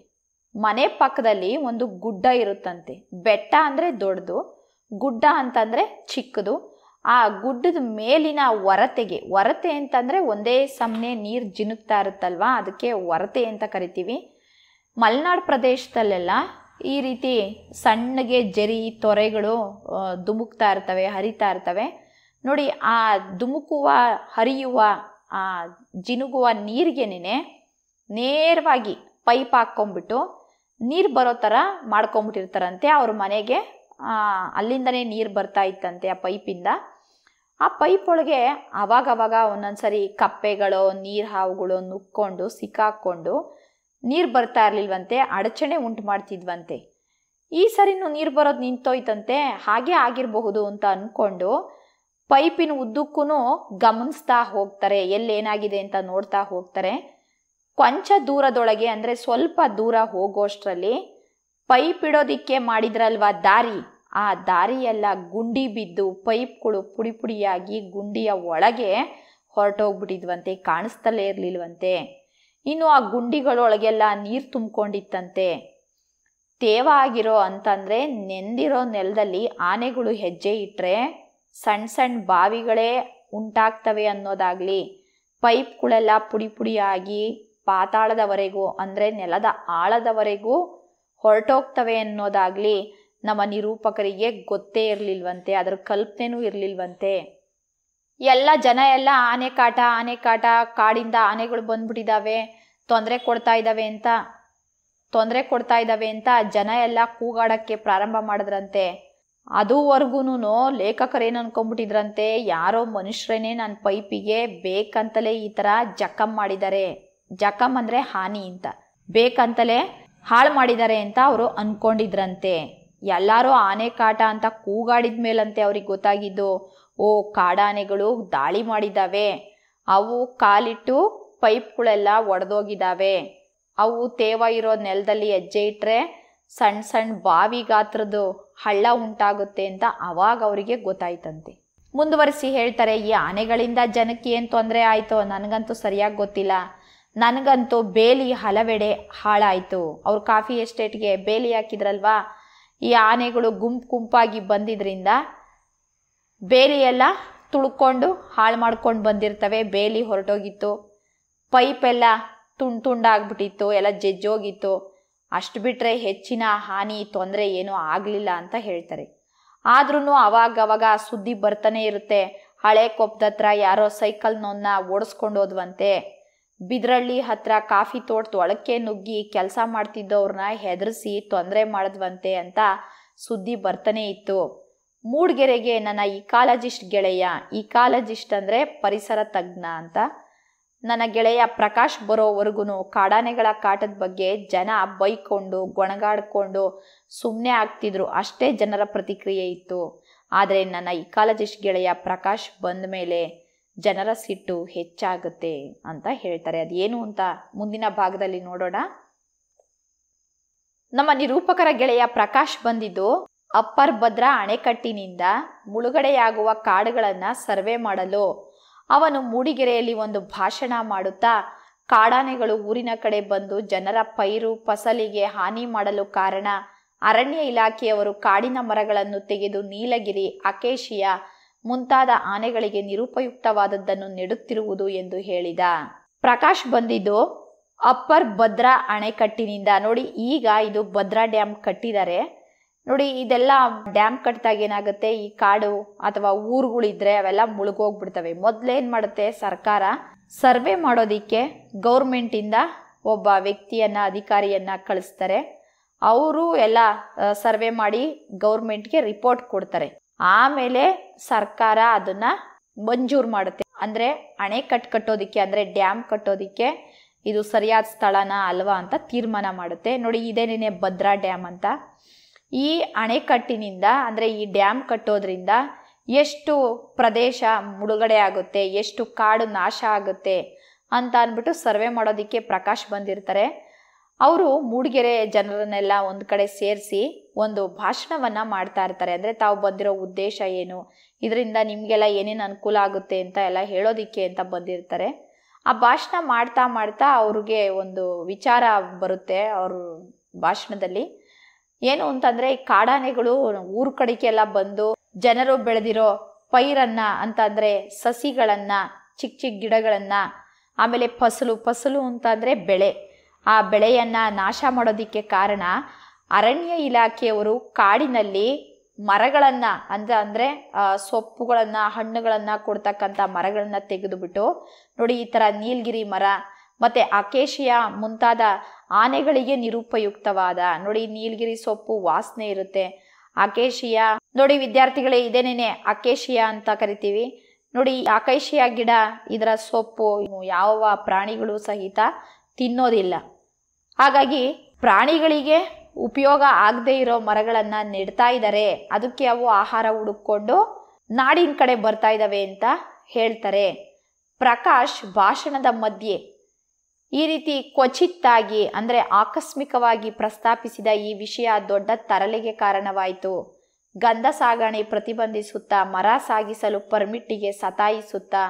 ಮನೆ ಪಕ್ಕದಲ್ಲಿ ಒಂದು ಗುಡ್ಡ ಇರುತ್ತಂತೆ. ಬೆಟ್ಟ ಅಂದರೆ ದೊಡ್ಡದು, ಗುಡ್ಡ ಅಂತಂದರೆ ಚಿಕ್ಕದು. ಆ ಗುಡ್ಡದ ಮೇಲಿನ ಒರತೆ ಅಂತಂದರೆ ಒಂದೇ ಸಮನೆ ನೀರು ಜಿನುಗ್ತಾ ಇರುತ್ತಲ್ವ, ಅದಕ್ಕೆ ಒರತೆ ಅಂತ ಕರಿತೀವಿ. ಮಲೆನಾಡು ಪ್ರದೇಶದಲ್ಲೆಲ್ಲ ಈ ರೀತಿ ಸಣ್ಣಗೆ ಜರಿ ತೊರೆಗಳು ಧುಮುಕ್ತಾ ಇರ್ತವೆ, ಹರಿತಾ ಇರ್ತವೆ ನೋಡಿ. ಆ ಧುಮುಕುವ, ಹರಿಯುವ, ಆ ಜಿನುಗುವ ನೀರಿಗೆನೆ ನೇರವಾಗಿ ಪೈಪ್ ಹಾಕ್ಕೊಂಬಿಟ್ಟು ನೀರು ಬರೋ ಥರ ಮಾಡ್ಕೊಂಬಿಟ್ಟಿರ್ತಾರಂತೆ. ಅವ್ರ ಮನೆಗೆ ಅಲ್ಲಿಂದನೇ ನೀರು ಬರ್ತಾ ಇತ್ತಂತೆ ಆ ಪೈಪಿಂದ. ಆ ಪೈಪ್ ಒಳಗೆ ಅವಾಗವಾಗ ಒಂದೊಂದ್ಸರಿ ಕಪ್ಪೆಗಳು, ನೀರು ಹಾವುಗಳು ನುಕ್ಕೊಂಡು ಸಿಕ್ಕಾಕ್ಕೊಂಡು ನೀರು ಬರ್ತಾ ಇರಲಿಲ್ವಂತೆ, ಅಡಚಣೆ ಉಂಟು ಮಾಡ್ತಿದ್ವಂತೆ. ಈ ಸರಿನೂ ನೀರು ಬರೋದು ನಿಂತೋಯ್ತಂತೆ. ಹಾಗೆ ಆಗಿರಬಹುದು ಅಂತ ಅಂದ್ಕೊಂಡು ಪೈಪಿನ ಉದ್ದಕ್ಕೂ ಗಮನಿಸ್ತಾ ಹೋಗ್ತಾರೆ, ಎಲ್ಲೇನಾಗಿದೆ ಅಂತ ನೋಡ್ತಾ ಹೋಗ್ತಾರೆ. ಕೊಂಚ ದೂರದೊಳಗೆ, ಅಂದರೆ ಸ್ವಲ್ಪ ದೂರ ಹೋಗೋಷ್ಟರಲ್ಲಿ ಪೈಪ್ ಇಡೋದಿಕ್ಕೆ ಮಾಡಿದ್ರಲ್ವ ದಾರಿ, ಆ ದಾರಿಯೆಲ್ಲ ಗುಂಡಿ ಬಿದ್ದು ಪೈಪ್ಗಳು ಪುಡಿ ಪುಡಿಯಾಗಿ ಗುಂಡಿಯ ಒಳಗೆ ಹೊರಟೋಗ್ಬಿಟ್ಟಿದ್ವಂತೆ, ಕಾಣಿಸ್ತಲೇ ಇರಲಿಲ್ವಂತೆ. ಇನ್ನು ಆ ಗುಂಡಿಗಳೊಳಗೆಲ್ಲ ನೀರು ತುಂಬಿಕೊಂಡಿತ್ತಂತೆ. ತೇವ ಆಗಿರೋ ಅಂತಂದರೆ ನೆಂದಿರೋ ನೆಲದಲ್ಲಿ ಆನೆಗಳು ಹೆಜ್ಜೆ ಇಟ್ಟರೆ ಸಣ್ಣ ಸಣ್ಣ ಬಾವಿಗಳೇ ಉಂಟಾಗ್ತವೆ ಅನ್ನೋದಾಗಲಿ, ಪೈಪ್ಗಳೆಲ್ಲ ಪುಡಿ ಪುಡಿಯಾಗಿ ಪಾತಾಳದವರೆಗೂ ಅಂದರೆ ನೆಲದ ಆಳದವರೆಗೂ ಹೊರಟೋಗ್ತವೆ ಅನ್ನೋದಾಗಲಿ ನಮ್ಮ ನಿರೂಪಕರಿಗೆ ಗೊತ್ತೇ ಇರಲಿಲ್ವಂತೆ, ಅದರ ಕಲ್ಪನೆನೂ ಇರಲಿಲ್ವಂತೆ. ಎಲ್ಲ ಜನ ಎಲ್ಲ ಆನೆ ಕಾಟ, ಕಾಡಿಂದ ಆನೆಗಳು ಬಂದ್ಬಿಟ್ಟಿದ್ದಾವೆ, ತೊಂದರೆ ಕೊಡ್ತಾ ಇದ್ದಾವೆ ಅಂತ ಜನ ಎಲ್ಲ ಕೂಗಾಡಕ್ಕೆ ಪ್ರಾರಂಭ ಮಾಡಿದ್ರಂತೆ. ಅದುವರೆಗೂ ಲೇಖಕರೇನು ಅನ್ಕೊಂಡ್ಬಿಟ್ಟಿದ್ರಂತೆ, ಯಾರೋ ಮನುಷ್ಯರೇನೆ ನನ್ನ ಪೈಪಿಗೆ ಬೇಕಂತಲೇ ಈ ಥರ ಜಖಮ್ ಮಾಡಿದ್ದಾರೆ. ಜಖಮ್ ಅಂದರೆ ಹಾನಿ ಅಂತ, ಬೇಕಂತಲೇ ಹಾಳು ಮಾಡಿದ್ದಾರೆ ಅಂತ ಅವರು ಅಂದ್ಕೊಂಡಿದ್ರಂತೆ. ಎಲ್ಲರೂ ಆನೆ ಕಾಟ ಅಂತ ಕೂಗಾಡಿದ ಮೇಲಂತೆ ಅವ್ರಿಗೆ ಗೊತ್ತಾಗಿದ್ದು, ಓ ಕಾಡಾನೆಗಳು ದಾಳಿ ಮಾಡಿದ್ದಾವೆ, ಅವು ಕಾಲಿಟ್ಟು ಪೈಪ್ಗಳೆಲ್ಲ ಒಡೆದೋಗಿದ್ದಾವೆ, ಅವು ತೇವ ಇರೋ ನೆಲದಲ್ಲಿ ಹೆಜ್ಜೆ ಇಟ್ಟರೆ ಸಣ್ಣ ಸಣ್ಣ ಬಾವಿ ಗಾತ್ರದ್ದು ಹಳ್ಳ ಉಂಟಾಗುತ್ತೆ ಅಂತ ಅವಾಗ ಅವರಿಗೆ ಗೊತ್ತಾಯ್ತಂತೆ. ಮುಂದುವರಿಸಿ ಹೇಳ್ತಾರೆ, ಈ ಆನೆಗಳಿಂದ ಜನಕ್ಕೆ ಏನು ತೊಂದರೆ ಆಯಿತೋ ನನಗಂತೂ ಸರಿಯಾಗಿ ಗೊತ್ತಿಲ್ಲ. ನನಗಂತೂ ಬೇಲಿ ಹಲವೆಡೆ ಹಾಳಾಯಿತು. ಅವ್ರು ಕಾಫಿ ಎಸ್ಟೇಟ್ಗೆ ಬೇಲಿ ಹಾಕಿದ್ರಲ್ವಾ, ಈ ಆನೆಗಳು ಗುಂಪಾಗಿ ಬಂದಿದ್ರಿಂದ ಬೇಲಿಯೆಲ್ಲ ತುಳ್ಕೊಂಡು ಹಾಳು ಮಾಡ್ಕೊಂಡು ಬಂದಿರ್ತವೆ. ಬೇಲಿ ಹೊರಟೋಗಿತ್ತು, ಪೈಪೆಲ್ಲ ತುಂಡಾಗ್ಬಿಟ್ಟಿತ್ತು, ಎಲ್ಲ ಜಜ್ಜೋಗಿತ್ತು. ಅಷ್ಟು ಬಿಟ್ಟರೆ ಹೆಚ್ಚಿನ ಹಾನಿ ತೊಂದರೆ ಏನೂ ಆಗಲಿಲ್ಲ ಅಂತ ಹೇಳ್ತಾರೆ. ಆದ್ರೂ ಅವಾಗವಾಗ ಸುದ್ದಿ ಬರ್ತಾನೆ ಇರುತ್ತೆ, ಹಳೆ ಕೊಪ್ಪದ ಹತ್ರ ಯಾರೋ ಸೈಕಲ್ನೊಂದನ್ನ ಓಡಿಸ್ಕೊಂಡು ಹೋದ್ವಂತೆ, ಬಿದ್ರಳ್ಳಿ ಹತ್ರ ಕಾಫಿ ತೋಟದ ಒಳಕ್ಕೆ ನುಗ್ಗಿ ಕೆಲಸ ಮಾಡ್ತಿದ್ದವ್ರನ್ನ ಹೆದರಿಸಿ ತೊಂದರೆ ಮಾಡಿದ್ವಂತೆ ಅಂತ ಸುದ್ದಿ ಬರ್ತಾನೆ ಇತ್ತು. ಮೂಡಿಗೆರೆಗೆ ನನ್ನ ಇಕಾಲಜಿಸ್ಟ್ ಗೆಳೆಯ, ಇಕಾಲಜಿಸ್ಟ್ ಅಂದರೆ ಪರಿಸರ ತಜ್ಞ ಅಂತ, ನನ್ನ ಗೆಳೆಯ ಪ್ರಕಾಶ್ ಬರೋವರೆಗೂ ಕಾಡಾನೆಗಳ ಕಾಟದ ಬಗ್ಗೆ ಜನ ಬೈಕೊಂಡು ಗೊಣಗಾಡ್ಕೊಂಡು ಸುಮ್ಮನೆ ಆಗ್ತಿದ್ರು, ಅಷ್ಟೇ ಜನರ ಪ್ರತಿಕ್ರಿಯೆ ಇತ್ತು. ಆದರೆ ನನ್ನ ಇಕಾಲಜಿಸ್ಟ್ ಗೆಳೆಯ ಪ್ರಕಾಶ್ ಬಂದ ಮೇಲೆ ಜನರ ಸಿಟ್ಟು ಹೆಚ್ಚಾಗುತ್ತೆ ಅಂತ ಹೇಳ್ತಾರೆ. ಅದೇನು ಅಂತ ಮುಂದಿನ ಭಾಗದಲ್ಲಿ ನೋಡೋಣ. ನಮ್ಮ ನಿರೂಪಕರ ಗೆಳೆಯ ಪ್ರಕಾಶ್ ಬಂದಿದ್ದು ಅಪ್ಪರ್ ಭದ್ರಾ ಅಣೆಕಟ್ಟಿನಿಂದ ಮುಳುಗಡೆಯಾಗುವ ಕಾಡುಗಳನ್ನು ಸರ್ವೆ ಮಾಡಲು. ಅವನು ಮೂಡಿಗೆರೆಯಲ್ಲಿ ಒಂದು ಭಾಷಣ ಮಾಡುತ್ತಾ, ಕಾಡಾನೆಗಳು ಊರಿನ ಕಡೆ ಬಂದು ಜನರ ಪೈರು ಫಸಲಿಗೆ ಹಾನಿ ಮಾಡಲು ಕಾರಣ ಅರಣ್ಯ ಇಲಾಖೆಯವರು ಕಾಡಿನ ಮರಗಳನ್ನು ತೆಗೆದು ನೀಲಗಿರಿ, ಅಕೇಶಿಯಾ ಮುಂತಾದ ಆನೆಗಳಿಗೆ ನಿರುಪಯುಕ್ತವಾದದ್ದನ್ನು ನೆಡುತ್ತಿರುವುದು ಎಂದು ಹೇಳಿದ. ಪ್ರಕಾಶ್ ಬಂದಿದ್ದು ಅಪ್ಪರ್ ಭದ್ರಾ ಅಣೆಕಟ್ಟಿನಿಂದ. ನೋಡಿ, ಈಗ ಇದು ಭದ್ರಾ ಡ್ಯಾಮ್ ಕಟ್ಟಿದ್ದಾರೆ ನೋಡಿ. ಇದೆಲ್ಲ ಡ್ಯಾಮ್ ಕಟ್ಟಿದಾಗ ಏನಾಗುತ್ತೆ, ಈ ಕಾಡು ಅಥವಾ ಊರುಗಳಿದ್ರೆ ಅವೆಲ್ಲ ಮುಳುಗೋಗ್ಬಿಡ್ತವೆ. ಮೊದಲೇನು ಮಾಡುತ್ತೆ ಸರ್ಕಾರ, ಸರ್ವೆ ಮಾಡೋದಿಕ್ಕೆ ಗೌರ್ಮೆಂಟಿಂದ ಒಬ್ಬ ವ್ಯಕ್ತಿಯನ್ನ, ಅಧಿಕಾರಿಯನ್ನ ಕಳಿಸ್ತಾರೆ. ಅವರು ಎಲ್ಲ ಸರ್ವೆ ಮಾಡಿ ಗೌರ್ಮೆಂಟ್ಗೆ ರಿಪೋರ್ಟ್ ಕೊಡ್ತಾರೆ. ಆಮೇಲೆ ಸರ್ಕಾರ ಅದನ್ನ ಮಂಜೂರು ಮಾಡುತ್ತೆ. ಅಂದರೆ ಅಣೆಕಟ್ಟು ಕಟ್ಟೋದಿಕ್ಕೆ, ಅಂದರೆ ಡ್ಯಾಮ್ ಕಟ್ಟೋದಿಕ್ಕೆ ಇದು ಸರಿಯಾದ ಸ್ಥಳನಾ ಅಲ್ವಾ ಅಂತ ತೀರ್ಮಾನ ಮಾಡುತ್ತೆ. ನೋಡಿ, ಇದೇನೇನೆ ಭದ್ರಾ ಡ್ಯಾಮ್ ಅಂತ. ಈ ಅಣೆಕಟ್ಟಿನಿಂದ ಅಂದರೆ ಈ ಡ್ಯಾಮ್ ಕಟ್ಟೋದ್ರಿಂದ ಎಷ್ಟು ಪ್ರದೇಶ ಮುಳುಗಡೆ ಆಗುತ್ತೆ, ಎಷ್ಟು ಕಾಡು ನಾಶ ಆಗುತ್ತೆ ಅಂತ ಅಂದ್ಬಿಟ್ಟು ಸರ್ವೆ ಮಾಡೋದಕ್ಕೆ ಪ್ರಕಾಶ್ ಬಂದಿರ್ತಾರೆ. ಅವರು ಮೂಡಿಗೆರೆ ಜನರನ್ನೆಲ್ಲ ಒಂದು ಕಡೆ ಸೇರಿಸಿ ಒಂದು ಭಾಷಣವನ್ನು ಮಾಡ್ತಾ ಇರ್ತಾರೆ. ಅಂದರೆ ತಾವು ಬಂದಿರೋ ಉದ್ದೇಶ ಏನು, ಇದರಿಂದ ನಿಮಗೆಲ್ಲ ಏನೇನು ಅನುಕೂಲ ಆಗುತ್ತೆ ಅಂತ ಎಲ್ಲ ಹೇಳೋದಿಕ್ಕೆ ಅಂತ ಬಂದಿರ್ತಾರೆ. ಆ ಭಾಷಣ ಮಾಡ್ತಾ ಮಾಡ್ತಾ ಅವ್ರಿಗೆ ಒಂದು ವಿಚಾರ ಬರುತ್ತೆ ಅವ್ರ ಭಾಷಣದಲ್ಲಿ. ಏನು ಅಂತಂದರೆ, ಈ ಕಾಡಾನೆಗಳು ಊರು ಕಡೆಗೆಲ್ಲ ಬಂದು ಜನರು ಬೆಳೆದಿರೋ ಪೈರನ್ನ ಅಂತಂದರೆ ಸಸಿಗಳನ್ನು, ಚಿಕ್ಕ ಚಿಕ್ಕ ಗಿಡಗಳನ್ನು, ಆಮೇಲೆ ಫಸಲು ಅಂತಂದರೆ ಬೆಳೆ, ಆ ಬೆಳೆಯನ್ನು ನಾಶ ಮಾಡೋದಕ್ಕೆ ಕಾರಣ ಅರಣ್ಯ ಇಲಾಖೆಯವರು ಕಾಡಿನಲ್ಲಿ ಮರಗಳನ್ನು ಅಂದರೆ ಸೊಪ್ಪುಗಳನ್ನು, ಹಣ್ಣುಗಳನ್ನು ಕೊಡ್ತಕ್ಕಂಥ ಮರಗಳನ್ನು ತೆಗೆದುಬಿಟ್ಟು, ನೋಡಿ ಈ ಥರ ನೀಲಗಿರಿ ಮರ ಮತ್ತು ಅಕೇಶಿಯಾ ಮುಂತಾದ ಆನೆಗಳಿಗೆ ನಿರುಪಯುಕ್ತವಾದ, ನೋಡಿ ನೀಲಗಿರಿ ಸೊಪ್ಪು ವಾಸನೆ ಇರುತ್ತೆ, ಅಕೇಶಿಯಾ ನೋಡಿ ವಿದ್ಯಾರ್ಥಿಗಳೇ, ಇದೇನೇನೆ ಅಕೇಶಿಯಾ ಅಂತ ಕರಿತೀವಿ. ನೋಡಿ ಅಕೇಶಿಯಾ ಗಿಡ, ಇದರ ಸೊಪ್ಪು ಯಾವ ಪ್ರಾಣಿಗಳು ಸಹಿತ ತಿನ್ನೋದಿಲ್ಲ. ಹಾಗಾಗಿ ಪ್ರಾಣಿಗಳಿಗೆ ಉಪಯೋಗ ಆಗದೆ ಇರೋ ಮರಗಳನ್ನು ನೆಡ್ತಾ ಇದ್ದಾರೆ. ಅದಕ್ಕೆ ಅವು ಆಹಾರ ಹುಡುಕೊಂಡು ನಾಡಿನ ಕಡೆ ಬರ್ತಾ ಇದ್ದಾವೆ ಅಂತ ಹೇಳ್ತಾರೆ. ಪ್ರಕಾಶ್ ಭಾಷಣದ ಮಧ್ಯೆ ಈ ರೀತಿ ಕ್ವಚಿತ್ತಾಗಿ ಅಂದರೆ ಆಕಸ್ಮಿಕವಾಗಿ ಪ್ರಸ್ತಾಪಿಸಿದ ಈ ವಿಷಯ ದೊಡ್ಡ ತರಲೆಗೆ ಕಾರಣವಾಯಿತು. ಗಂಧ ಸಾಗಣೆ ಪ್ರತಿಬಂಧಿಸುತ್ತಾ, ಮರ ಸಾಗಿಸಲು ಪರ್ಮಿಟ್ಟಿಗೆ ಸತಾಯಿಸುತ್ತಾ,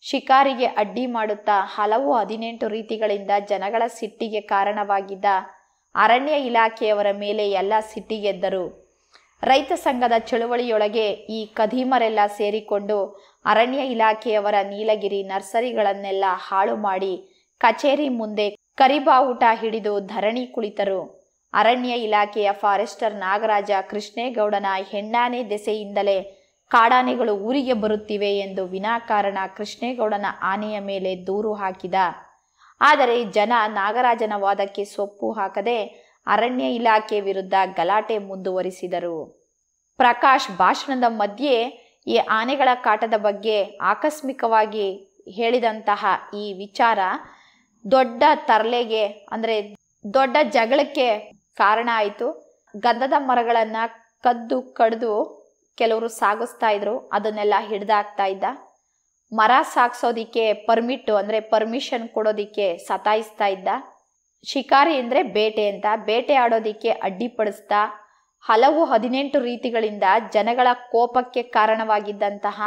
ಶಿಕಾರಿಗೆ ಅಡ್ಡಿ ಮಾಡುತ್ತಾ ಹಲವು 18 ರೀತಿಗಳಿಂದ ಜನಗಳ ಸಿಟ್ಟಿಗೆ ಕಾರಣವಾಗಿದ್ದ ಅರಣ್ಯ ಇಲಾಖೆಯವರ ಮೇಲೆ ಎಲ್ಲ ಸಿಟ್ಟಿಗೆದ್ದರು. ರೈತ ಸಂಘದ ಚಳುವಳಿಯೊಳಗೆ ಈ ಕದೀಮರೆಲ್ಲ ಸೇರಿಕೊಂಡು ಅರಣ್ಯ ಇಲಾಖೆಯವರ ನೀಲಗಿರಿ ನರ್ಸರಿಗಳನ್ನೆಲ್ಲ ಹಾಳು ಮಾಡಿ ಕಚೇರಿ ಮುಂದೆ ಕರಿಬಾವುಟ ಹಿಡಿದು ಧರಣಿ ಕುಳಿತರು. ಅರಣ್ಯ ಇಲಾಖೆಯ ಫಾರೆಸ್ಟರ್ ನಾಗರಾಜ ಕೃಷ್ಣೇಗೌಡನ ಹೆಣ್ಣಾನೆ ದೆಸೆಯಿಂದಲೇ ಕಾಡಾನೆಗಳು ಊರಿಗೆ ಬರುತ್ತಿವೆ ಎಂದು ವಿನಾಕಾರಣ ಕೃಷ್ಣೇಗೌಡನ ಆನೆಯ ಮೇಲೆ ದೂರು ಹಾಕಿದ. ಆದರೆ ಜನ ನಾಗರಾಜನ ವಾದಕ್ಕೆ ಸೊಪ್ಪು ಹಾಕದೆ ಅರಣ್ಯ ಇಲಾಖೆ ವಿರುದ್ಧ ಗಲಾಟೆ ಮುಂದುವರಿಸಿದರು. ಪ್ರಕಾಶ್ ಭಾಷಣದ ಮಧ್ಯೆ ಈ ಆನೆಗಳ ಕಾಟದ ಬಗ್ಗೆ ಆಕಸ್ಮಿಕವಾಗಿ ಹೇಳಿದಂತಹ ಈ ವಿಚಾರ ದೊಡ್ಡ ತರಲೆಗೆ ಅಂದರೆ ದೊಡ್ಡ ಜಗಳಕ್ಕೆ ಕಾರಣ ಆಯಿತು. ಗಂಧದ ಮರಗಳನ್ನು ಕದ್ದು ಕಡಿದು ಕೆಲವರು ಸಾಗಿಸ್ತಾ ಇದ್ರು, ಅದನ್ನೆಲ್ಲ ಹಿಡ್ದಾಕ್ತಾ ಇದ್ದ. ಮರ ಸಾಗಿಸೋದಿಕ್ಕೆ ಪರ್ಮಿಷನ್ ಕೊಡೋದಿಕ್ಕೆ ಸತಾಯಿಸ್ತಾ ಇದ್ದ. ಶಿಕಾರಿ ಅಂದರೆ ಬೇಟೆ ಅಂತ, ಬೇಟೆ ಆಡೋದಿಕ್ಕೆ ಅಡ್ಡಿಪಡಿಸ್ತಾ 18 ರೀತಿಗಳಿಂದ ಜನಗಳ ಕೋಪಕ್ಕೆ ಕಾರಣವಾಗಿದ್ದಂತಹ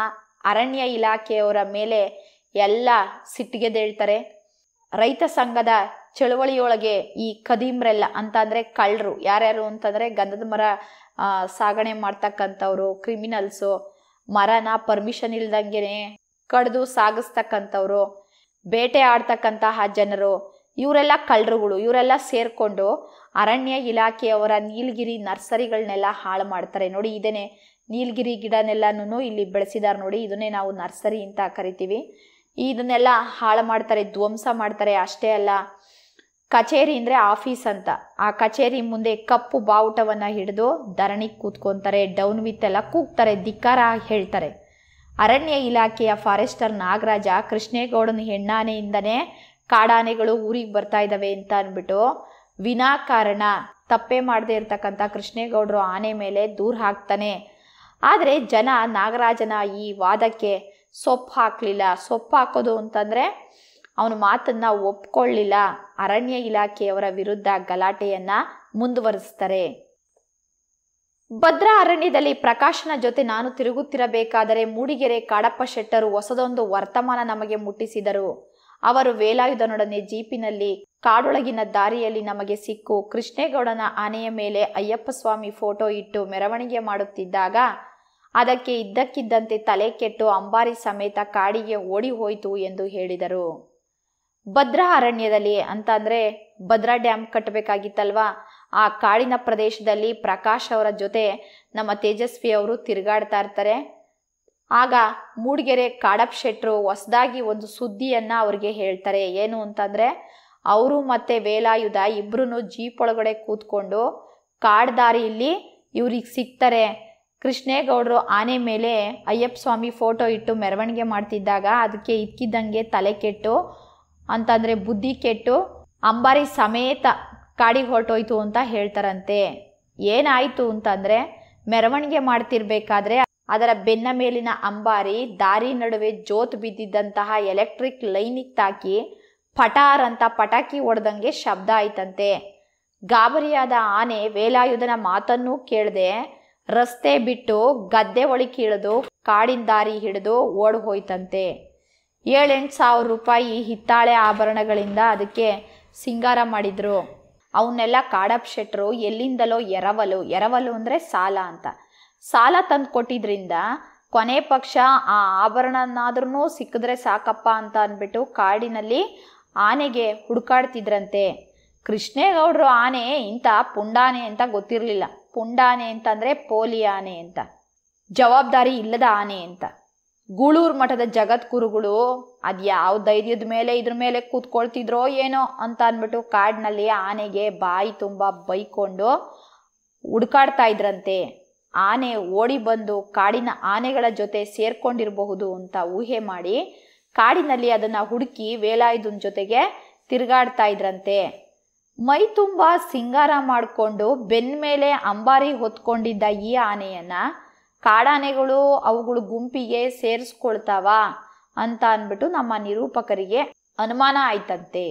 ಅರಣ್ಯ ಇಲಾಖೆಯವರ ಮೇಲೆ ಎಲ್ಲ ಸಿಟ್ಟಿಗೆದೇಳ್ತಾರೆ. ರೈತ ಸಂಘದ ಚಳುವಳಿಯೊಳಗೆ ಈ ಖದೀಮ್ರೆಲ್ಲ ಅಂತಂದರೆ ಕಳ್ಳರು ಯಾರ್ಯಾರು ಅಂತಂದರೆ ಗಂಧದ ಮರ ಸಾಗಣೆ ಮಾಡ್ತಕ್ಕಂಥವ್ರು, ಕ್ರಿಮಿನಲ್ಸು, ಮರನ ಪರ್ಮಿಷನ್ ಇಲ್ದಂಗೆ ಕಡ್ದು ಸಾಗಿಸ್ತಕ್ಕಂಥವ್ರು, ಬೇಟೆ ಆಡ್ತಕ್ಕಂತಹ ಜನರು, ಇವರೆಲ್ಲ ಕಳ್ಳರುಗಳು. ಇವರೆಲ್ಲ ಸೇರಿಕೊಂಡು ಅರಣ್ಯ ಇಲಾಖೆಯವರ ನೀಲಗಿರಿ ನರ್ಸರಿಗಳನ್ನೆಲ್ಲ ಹಾಳು ಮಾಡ್ತಾರೆ. ನೋಡಿ, ಇದೇನೆ ನೀಲಗಿರಿ ಗಿಡನೆಲ್ಲನೂ ಇಲ್ಲಿ ಬೆಳೆಸಿದಾರೆ ನೋಡಿ, ಇದನ್ನೇ ನಾವು ನರ್ಸರಿ ಅಂತ ಕರಿತೀವಿ. ಇದನ್ನೆಲ್ಲ ಹಾಳು ಮಾಡ್ತಾರೆ, ಧ್ವಂಸ ಮಾಡ್ತಾರೆ. ಅಷ್ಟೇ ಅಲ್ಲ, ಕಚೇರಿ ಅಂದರೆ ಆಫೀಸ್ ಅಂತ, ಆ ಕಚೇರಿ ಮುಂದೆ ಕಪ್ಪು ಬಾವುಟವನ್ನು ಹಿಡಿದು ಧರಣಿಗೆ ಕೂತ್ಕೊತಾರೆ, ಡೌನ್ ವಿತ್ ಎಲ್ಲ ಕೂಗ್ತಾರೆ, ಧಿಕ್ಕಾರ ಹೇಳ್ತಾರೆ. ಅರಣ್ಯ ಇಲಾಖೆಯ ಫಾರೆಸ್ಟರ್ ನಾಗರಾಜ ಕೃಷ್ಣೇಗೌಡನ ಹೆಣ್ಣಾನೆಯಿಂದನೇ ಕಾಡಾನೆಗಳು ಊರಿಗೆ ಬರ್ತಾ ಇದ್ದಾವೆ ಅಂತ ಅಂದ್ಬಿಟ್ಟು ವಿನಾಕಾರಣ ತಪ್ಪೇ ಮಾಡದೇ ಇರ್ತಕ್ಕಂಥ ಕೃಷ್ಣೇಗೌಡರು ಆನೆ ಮೇಲೆ ದೂರು ಹಾಕ್ತಾನೆ. ಆದರೆ ಜನ ನಾಗರಾಜನ ಈ ವಾದಕ್ಕೆ ಸೊಪ್ಪು ಹಾಕಲಿಲ್ಲ. ಸೊಪ್ಪು ಹಾಕೋದು ಅಂತಂದರೆ ಅವನ ಮಾತನ್ನು ಒಪ್ಕೊಳ್ಳಿಲ್ಲ. ಅರಣ್ಯ ಇಲಾಖೆಯವರ ವಿರುದ್ಧ ಗಲಾಟೆಯನ್ನು ಮುಂದುವರಿಸ್ತಾರೆ. ಭದ್ರಾ ಅರಣ್ಯದಲ್ಲಿ ಪ್ರಕಾಶನ ಜೊತೆ ನಾನು ತಿರುಗುತ್ತಿರಬೇಕಾದರೆ ಮೂಡಿಗೆರೆ ಕಾಡಪ್ಪ ಶೆಟ್ಟರು ಹೊಸದೊಂದು ವರ್ತಮಾನ ನಮಗೆ ಮುಟ್ಟಿಸಿದರು. ಅವರು ವೇಲಾಯುಧನೊಡನೆ ಜೀಪಿನಲ್ಲಿ ಕಾಡೊಳಗಿನ ದಾರಿಯಲ್ಲಿ ನಮಗೆ ಸಿಕ್ಕು ಕೃಷ್ಣೇಗೌಡನ ಆನೆಯ ಮೇಲೆ ಅಯ್ಯಪ್ಪ ಸ್ವಾಮಿ ಫೋಟೋ ಇಟ್ಟು ಮೆರವಣಿಗೆ ಮಾಡುತ್ತಿದ್ದಾಗ ಅದಕ್ಕೆ ಇದ್ದಕ್ಕಿದ್ದಂತೆ ತಲೆ ಕೆಟ್ಟು ಅಂಬಾರಿ ಸಮೇತ ಕಾಡಿಗೆ ಓಡಿ ಹೋಯಿತು ಎಂದು ಹೇಳಿದರು. ಭದ್ರಾ ಅರಣ್ಯದಲ್ಲಿ ಅಂತಂದರೆ ಭದ್ರಾ ಡ್ಯಾಮ್ ಕಟ್ಟಬೇಕಾಗಿತ್ತಲ್ವಾ, ಆ ಕಾಡಿನ ಪ್ರದೇಶದಲ್ಲಿ ಪ್ರಕಾಶ್ ಅವರ ಜೊತೆ ನಮ್ಮ ತೇಜಸ್ವಿ ಅವರು ತಿರುಗಾಡ್ತಾ ಇರ್ತಾರೆ. ಆಗ ಮೂಡಿಗೆರೆ ಕಾಡಪ್ಪ ಶೆಟ್ಟರು ಹೊಸದಾಗಿ ಒಂದು ಸುದ್ದಿಯನ್ನು ಅವ್ರಿಗೆ ಹೇಳ್ತಾರೆ. ಏನು ಅಂತಂದರೆ, ಅವರು ಮತ್ತು ವೇಲಾಯುಧ ಇಬ್ಬರೂ ಜೀಪ್ ಒಳಗಡೆ ಕೂತ್ಕೊಂಡು ಕಾಡ್ದಾರಿಯಲ್ಲಿ ಇವ್ರಿಗೆ ಸಿಗ್ತಾರೆ. ಕೃಷ್ಣೇಗೌಡರು ಆನೆ ಮೇಲೆ ಅಯ್ಯಪ್ಪ ಸ್ವಾಮಿ ಫೋಟೋ ಇಟ್ಟು ಮೆರವಣಿಗೆ ಮಾಡ್ತಿದ್ದಾಗ ಅದಕ್ಕೆ ಇಕ್ಕಿದ್ದಂಗೆ ತಲೆ ಕೆಟ್ಟು ಅಂತಂದರೆ ಬುದ್ಧಿ ಕೆಟ್ಟು ಅಂಬಾರಿ ಸಮೇತ ಕಾಡಿಗೆ ಹೊರಟೋಯ್ತು ಅಂತ ಹೇಳ್ತಾರಂತೆ. ಏನಾಯಿತು ಅಂತಂದರೆ, ಮೆರವಣಿಗೆ ಮಾಡ್ತಿರ್ಬೇಕಾದ್ರೆ ಅದರ ಬೆನ್ನ ಮೇಲಿನ ಅಂಬಾರಿ ದಾರಿ ನಡುವೆ ಜೋತ್ ಬಿದ್ದಿದ್ದಂತಹ ಎಲೆಕ್ಟ್ರಿಕ್ ಲೈನಿಗೆ ತಾಕಿ ಪಟಾರ್ ಅಂತ ಪಟಾಕಿ ಹೊಡೆದಂಗೆ ಶಬ್ದ ಆಯ್ತಂತೆ. ಗಾಬರಿಯಾದ ಆನೆ ವೇಲಾಯುಧನ ಮಾತನ್ನೂ ಕೇಳದೆ ರಸ್ತೆ ಬಿಟ್ಟು ಗದ್ದೆ ಒಳಗೆ ಇಳಿದು ಕಾಡಿನ ದಾರಿ ಹಿಡಿದು ಓಡ್ ಹೋಯ್ತಂತೆ. 7-8 ಸಾವಿರ ರೂಪಾಯಿ ಹಿತ್ತಾಳೆ ಆಭರಣಗಳಿಂದ ಅದಕ್ಕೆ ಸಿಂಗಾರ ಮಾಡಿದ್ರು. ಅವನ್ನೆಲ್ಲ ಕಾಡಪ್ಪ ಶೆಟ್ಟರು ಎಲ್ಲಿಂದಲೋ ಎರವಲು ಅಂದರೆ ಸಾಲ ಅಂತ, ಸಾಲ ತಂದು ಕೊಟ್ಟಿದ್ರಿಂದ ಕೊನೆ ಪಕ್ಷ ಆ ಆಭರಣನಾದ್ರೂ ಸಿಕ್ಕಿದ್ರೆ ಸಾಕಪ್ಪ ಅಂತ ಅಂದ್ಬಿಟ್ಟು ಕಾಡಿನಲ್ಲಿ ಆನೆಗೆ ಹುಡುಕಾಡ್ತಿದ್ರಂತೆ. ಕೃಷ್ಣೇಗೌಡರು ಆನೆ ಇಂಥ ಪುಂಡಾನೆ ಅಂತ ಗೊತ್ತಿರಲಿಲ್ಲ. ಪುಂಡಾನೆ ಅಂತಂದರೆ ಪೋಲಿ ಆನೆ ಅಂತ, ಜವಾಬ್ದಾರಿ ಇಲ್ಲದ ಆನೆ ಅಂತ. ಗೂಳೂರು ಮಠದ ಜಗದ್ಗುರುಗಳು ಅದು ಯಾವ ಧೈರ್ಯದ ಮೇಲೆ ಇದ್ರ ಮೇಲೆ ಕೂತ್ಕೊಳ್ತಿದ್ರೋ ಏನೋ ಅಂತ ಅಂದ್ಬಿಟ್ಟು ಕಾಡಿನಲ್ಲಿ ಆನೆಗೆ ಬಾಯಿ ತುಂಬ ಬೈಕೊಂಡು ಹುಡುಕಾಡ್ತಾ ಇದ್ರಂತೆ. ಆನೆ ಓಡಿ ಬಂದು ಕಾಡಿನ ಆನೆಗಳ ಜೊತೆ ಸೇರ್ಕೊಂಡಿರಬಹುದು ಅಂತ ಊಹೆ ಮಾಡಿ ಕಾಡಿನಲ್ಲಿ ಅದನ್ನು ಹುಡುಕಿ ವೇಲಾಯುಧನ ಜೊತೆಗೆ ತಿರುಗಾಡ್ತಾ ಇದ್ರಂತೆ. ಮೈ ತುಂಬ ಸಿಂಗಾರ ಮಾಡಿಕೊಂಡು ಬೆನ್ನ ಮೇಲೆ ಅಂಬಾರಿ ಹೊತ್ಕೊಂಡಿದ್ದ ಈ ಆನೆಯನ್ನು ಕಾಡಾನೆಗಳು ಅವುಗಳು ಗುಂಪಿಗೆ ಸೇರಿಸ್ಕೊಳ್ತಾವ ಅಂತ ಅಂದ್ಬಿಟ್ಟು ನಮ್ಮ ನಿರೂಪಕರಿಗೆ ಅನುಮಾನ ಆಯ್ತಂತೆ.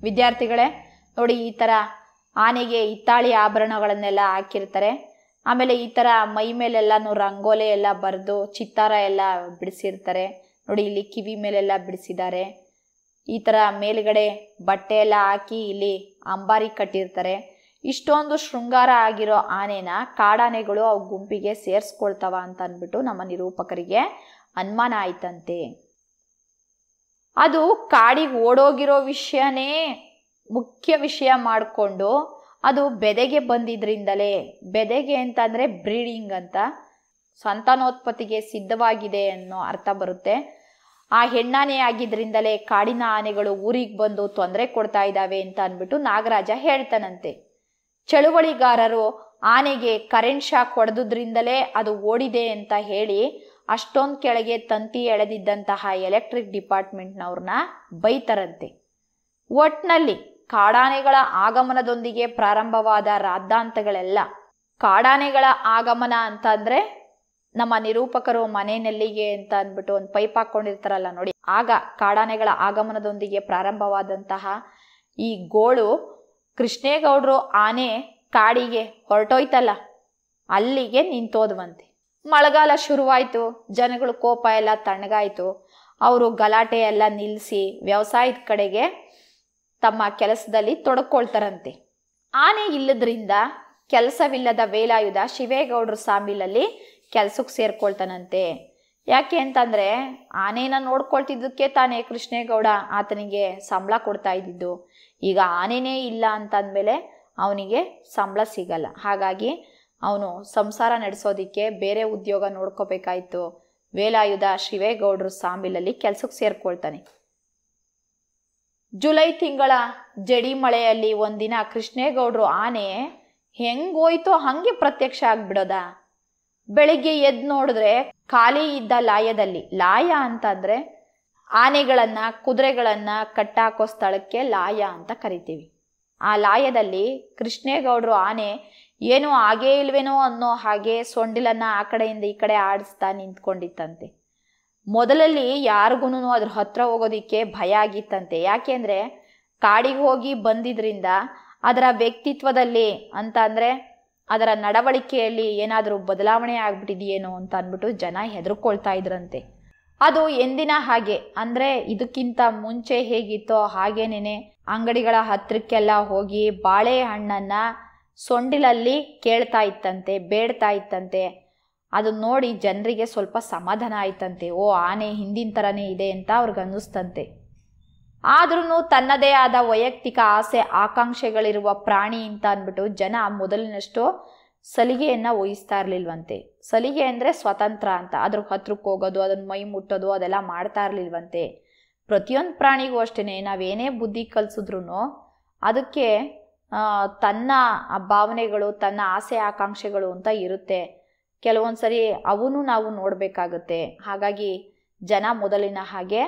ವಿದ್ಯಾರ್ಥಿಗಳೇ ನೋಡಿ, ಈ ಥರ ಆನೆಗೆ ಹಿತ್ತಾಳಿ ಆಭರಣಗಳನ್ನೆಲ್ಲ ಹಾಕಿರ್ತಾರೆ. ಆಮೇಲೆ ಈ ಥರ ಮೈ ಮೇಲೆಲ್ಲನೂ ರಂಗೋಲೆ ಎಲ್ಲ ಬರೆದು ಚಿತ್ತಾರ ಎಲ್ಲ ಬಿಡಿಸಿರ್ತಾರೆ ನೋಡಿ. ಇಲ್ಲಿ ಕಿವಿ ಮೇಲೆಲ್ಲ ಬಿಡಿಸಿದ್ದಾರೆ. ಈ ಥರ ಮೇಲುಗಡೆ ಬಟ್ಟೆ ಎಲ್ಲ ಹಾಕಿ ಇಲ್ಲಿ ಅಂಬಾರಿ ಕಟ್ಟಿರ್ತಾರೆ. ಇಷ್ಟೊಂದು ಶೃಂಗಾರ ಆಗಿರೋ ಆನೆನ ಕಾಡಾನೆಗಳು ಅವು ಗುಂಪಿಗೆ ಸೇರಿಸ್ಕೊಳ್ತಾವ ಅಂತ ಅಂದ್ಬಿಟ್ಟು ನಮ್ಮ ನಿರೂಪಕರಿಗೆ ಅನುಮಾನ ಆಯ್ತಂತೆ. ಅದು ಕಾಡಿಗೆ ಓಡೋಗಿರೋ ವಿಷಯನೇ ಮುಖ್ಯ ವಿಷಯ ಮಾಡಿಕೊಂಡು ಅದು ಬೆದೆಗೆ ಬಂದಿದ್ರಿಂದಲೇ, ಬೆದೆಗೆ ಅಂತಂದರೆ ಬ್ರೀಡಿಂಗ್ ಅಂತ, ಸಂತಾನೋತ್ಪತ್ತಿಗೆ ಸಿದ್ಧವಾಗಿದೆ ಅನ್ನೋ ಅರ್ಥ ಬರುತ್ತೆ. ಆ ಹೆಣ್ಣಾನೆ ಆಗಿದ್ರಿಂದಲೇ ಕಾಡಿನ ಆನೆಗಳು ಊರಿಗೆ ಬಂದು ತೊಂದರೆ ಕೊಡ್ತಾ ಇದ್ದಾವೆ ಅಂತ ಅಂದ್ಬಿಟ್ಟು ನಾಗರಾಜ ಹೇಳ್ತಾನಂತೆ. ಚಳುವಳಿಗಾರರು ಆನೆಗೆ ಕರೆಂಟ್ ಶಾಕ್ ಹೊಡೆದ್ರಿಂದಲೇ ಅದು ಓಡಿದೆ ಅಂತ ಹೇಳಿ ಅಷ್ಟೊಂದು ಕೆಳಗೆ ತಂತಿ ಎಳೆದಿದ್ದಂತಹ ಎಲೆಕ್ಟ್ರಿಕ್ ಡಿಪಾರ್ಟ್ಮೆಂಟ್ನವ್ರನ್ನ ಬೈತಾರಂತೆ. ಒಟ್ನಲ್ಲಿ ಕಾಡಾನೆಗಳ ಆಗಮನದೊಂದಿಗೆ ಪ್ರಾರಂಭವಾದ ರಾದ್ದಾಂತಗಳೆಲ್ಲ, ಕಾಡಾನೆಗಳ ಆಗಮನ ಅಂತ ಅಂದ್ರೆ ನಮ್ಮ ನಿರೂಪಕರು ಮನೆಯಲ್ಲಿಗೆ ಅಂತ ಅಂದ್ಬಿಟ್ಟು ಒಂದು ಪೈಪ್ ಹಾಕೊಂಡಿರ್ತಾರಲ್ಲ ನೋಡಿ, ಆಗ ಕಾಡಾನೆಗಳ ಆಗಮನದೊಂದಿಗೆ ಪ್ರಾರಂಭವಾದಂತಹ ಈ ಗೋಳು ಕೃಷ್ಣೇಗೌಡರು ಆನೆ ಕಾಡಿಗೆ ಹೊರಟೋಯ್ತಲ್ಲ ಅಲ್ಲಿಗೆ ನಿಂತೋದ್ವಂತೆ. ಮಳೆಗಾಲ ಶುರುವಾಯಿತು, ಜನಗಳು ಕೋಪ ಎಲ್ಲ ತಣ್ಣಗಾಯಿತು. ಅವರು ಗಲಾಟೆ ಎಲ್ಲ ನಿಲ್ಲಿಸಿ ವ್ಯವಸಾಯದ ಕಡೆಗೆ ತಮ್ಮ ಕೆಲಸದಲ್ಲಿ ತೊಡಕೊಳ್ತಾರಂತೆ. ಆನೆ ಇಲ್ಲದ್ರಿಂದ ಕೆಲಸವಿಲ್ಲದ ವೇಲಾಯುಧ ಶಿವೇಗೌಡರು ಸಾಮಿಲಲ್ಲಿ ಕೆಲಸಕ್ಕೆ ಸೇರ್ಕೊಳ್ತಾನಂತೆ. ಯಾಕೆ ಅಂತಂದರೆ ಆನೆನ ನೋಡ್ಕೊಳ್ತಿದ್ದಕ್ಕೆ ತಾನೇ ಕೃಷ್ಣೇಗೌಡ ಆತನಿಗೆ ಸಂಬಳ ಕೊಡ್ತಾ ಇದ್ದಿದ್ದು. ಈಗ ಆನೆನೇ ಇಲ್ಲ ಅಂತಂದಮೇಲೆ ಅವನಿಗೆ ಸಂಬಳ ಸಿಗಲ್ಲ. ಹಾಗಾಗಿ ಅವನು ಸಂಸಾರ ನಡೆಸೋದಿಕ್ಕೆ ಬೇರೆ ಉದ್ಯೋಗ ನೋಡ್ಕೋಬೇಕಾಯ್ತು. ವೇಲಾಯುಧ ಶಿವೇಗೌಡರು ಸಾಮಿಲಲ್ಲಿ ಕೆಲಸಕ್ಕೆ ಸೇರ್ಕೊಳ್ತಾನೆ. ಜುಲೈ ತಿಂಗಳ ಜಡಿ ಮಳೆಯಲ್ಲಿ ಒಂದಿನ ಕೃಷ್ಣೇಗೌಡರು ಆನೆ ಹೆಂಗೋಯ್ತೋ ಹಂಗೆ ಪ್ರತ್ಯಕ್ಷ ಆಗ್ಬಿಡೋದ. ಬೆಳಿಗ್ಗೆ ಎದ್ದು ನೋಡಿದ್ರೆ ಖಾಲಿ ಇದ್ದ ಲಾಯದಲ್ಲಿ, ಲಾಯ ಅಂತಂದ್ರೆ ಆನೆಗಳನ್ನ ಕುದುರೆಗಳನ್ನ ಕಟ್ಟಾಕೋ ಸ್ಥಳಕ್ಕೆ ಲಾಯ ಅಂತ ಕರಿತೀವಿ. ಆ ಲಾಯದಲ್ಲಿ ಕೃಷ್ಣೇಗೌಡರು ಆನೆ ಏನೋ ಆಗೇ ಇಲ್ವೇನೋ ಅನ್ನೋ ಹಾಗೆ ಸೊಂಡಿಲನ್ನ ಆ ಕಡೆಯಿಂದ ಈ ಕಡೆ ಆಡಿಸ್ತಾ ನಿಂತ್ಕೊಂಡಿತ್ತಂತೆ. ಮೊದಲಲ್ಲಿ ಯಾರಿಗೂ ಅದ್ರ ಹತ್ರ ಹೋಗೋದಿಕ್ಕೆ ಭಯ ಆಗಿತ್ತಂತೆ. ಯಾಕೆಂದ್ರೆ ಕಾಡಿಗೆ ಹೋಗಿ ಬಂದಿದ್ರಿಂದ ಅದರ ವ್ಯಕ್ತಿತ್ವದಲ್ಲಿ ಅಂತ ಅಂದ್ರೆ ಅದರ ನಡವಳಿಕೆಯಲ್ಲಿ ಏನಾದರೂ ಬದಲಾವಣೆ ಆಗ್ಬಿಟ್ಟಿದೆಯೇನೋ ಅಂತ ಅಂದ್ಬಿಟ್ಟು ಜನ ಹೆದರ್ಕೊಳ್ತಾ ಇದ್ರಂತೆ. ಅದು ಎಂದಿನ ಹಾಗೆ ಅಂದ್ರೆ ಇದಕ್ಕಿಂತ ಮುಂಚೆ ಹೇಗಿತ್ತೋ ಹಾಗೇನೇನೆ ಅಂಗಡಿಗಳ ಹತ್ರಕ್ಕೆಲ್ಲ ಹೋಗಿ ಬಾಳೆಹಣ್ಣನ್ನ ಸೊಂಡಿಲಲ್ಲಿ ಕೇಳ್ತಾ ಇತ್ತಂತೆ, ಬೇಡ್ತಾ ಇತ್ತಂತೆ. ಅದು ನೋಡಿ ಜನರಿಗೆ ಸ್ವಲ್ಪ ಸಮಾಧಾನ ಆಯ್ತಂತೆ. ಓ, ಆನೆ ಹಿಂದಿನ ಥರನೇ ಇದೆ ಅಂತ ಅವ್ರಿಗೆ ಅನ್ನಿಸ್ತಂತೆ. ಆದ್ರೂ ತನ್ನದೇ ಆದ ವೈಯಕ್ತಿಕ ಆಸೆ ಆಕಾಂಕ್ಷೆಗಳಿರುವ ಪ್ರಾಣಿ ಅಂತ ಅಂದ್ಬಿಟ್ಟು ಜನ ಮೊದಲಿನಷ್ಟು ಸಲಿಗೆಯನ್ನು ವಹಿಸ್ತಾ ಇರಲಿಲ್ವಂತೆ. ಸಲಿಗೆ ಅಂದರೆ ಸ್ವತಂತ್ರ ಅಂತ, ಅದ್ರ ಹತ್ರಕ್ಕೆ ಹೋಗೋದು, ಅದನ್ನು ಮೈ ಮುಟ್ಟೋದು ಅದೆಲ್ಲ ಮಾಡ್ತಾ ಇರಲಿಲ್ವಂತೆ. ಪ್ರತಿಯೊಂದು ಪ್ರಾಣಿಗೂ ಅಷ್ಟೇ, ನಾವೇನೇ ಬುದ್ಧಿ ಕಲಿಸಿದ್ರು ಅದಕ್ಕೆ ತನ್ನ ಭಾವನೆಗಳು, ತನ್ನ ಆಸೆ ಆಕಾಂಕ್ಷೆಗಳು ಅಂತ ಇರುತ್ತೆ. ಕೆಲವೊಂದು ಸರಿ ಅವನು ನಾವು ನೋಡಬೇಕಾಗುತ್ತೆ. ಹಾಗಾಗಿ ಜನ ಮೊದಲಿನ ಹಾಗೆ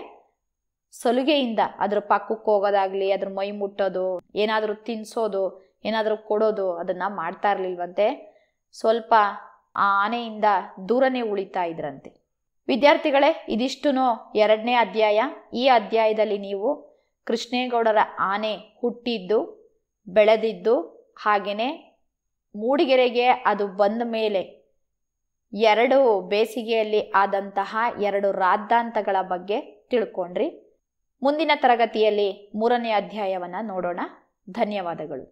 ಸಲುಗೆಯಿಂದ ಅದ್ರ ಪಕ್ಕಕ್ಕೆ ಹೋಗೋದಾಗ್ಲಿ, ಅದ್ರ ಮೈ ಮುಟ್ಟೋದು, ಏನಾದರೂ ತಿನ್ನಿಸೋದು, ಏನಾದರೂ ಕೊಡೋದು ಅದನ್ನು ಮಾಡ್ತಾ ಇರಲಿಲ್ವಂತೆ. ಸ್ವಲ್ಪ ಆ ಆನೆಯಿಂದ ದೂರನೇ ಉಳಿತಾ ಇದ್ರಂತೆ. ವಿದ್ಯಾರ್ಥಿಗಳೇ, ಇದಿಷ್ಟು 2ನೇ ಅಧ್ಯಾಯ. ಈ ಅಧ್ಯಾಯದಲ್ಲಿ ನೀವು ಕೃಷ್ಣೇಗೌಡರ ಆನೆ ಹುಟ್ಟಿದ್ದು, ಬೆಳೆದಿದ್ದು, ಹಾಗೆಯೇ ಮೂಡಿಗೆರೆಗೆ ಅದು ಬಂದ ಮೇಲೆ 2 ಬೇಸಿಗೆಯಲ್ಲಿ ಆದಂತಹ 2 ರಾದ್ದಾಂತಗಳ ಬಗ್ಗೆ ತಿಳ್ಕೊಂಡ್ರಿ. ಮುಂದಿನ ತರಗತಿಯಲ್ಲಿ 3ನೇ ಅಧ್ಯಾಯವನ್ನು ನೋಡೋಣ. ಧನ್ಯವಾದಗಳು.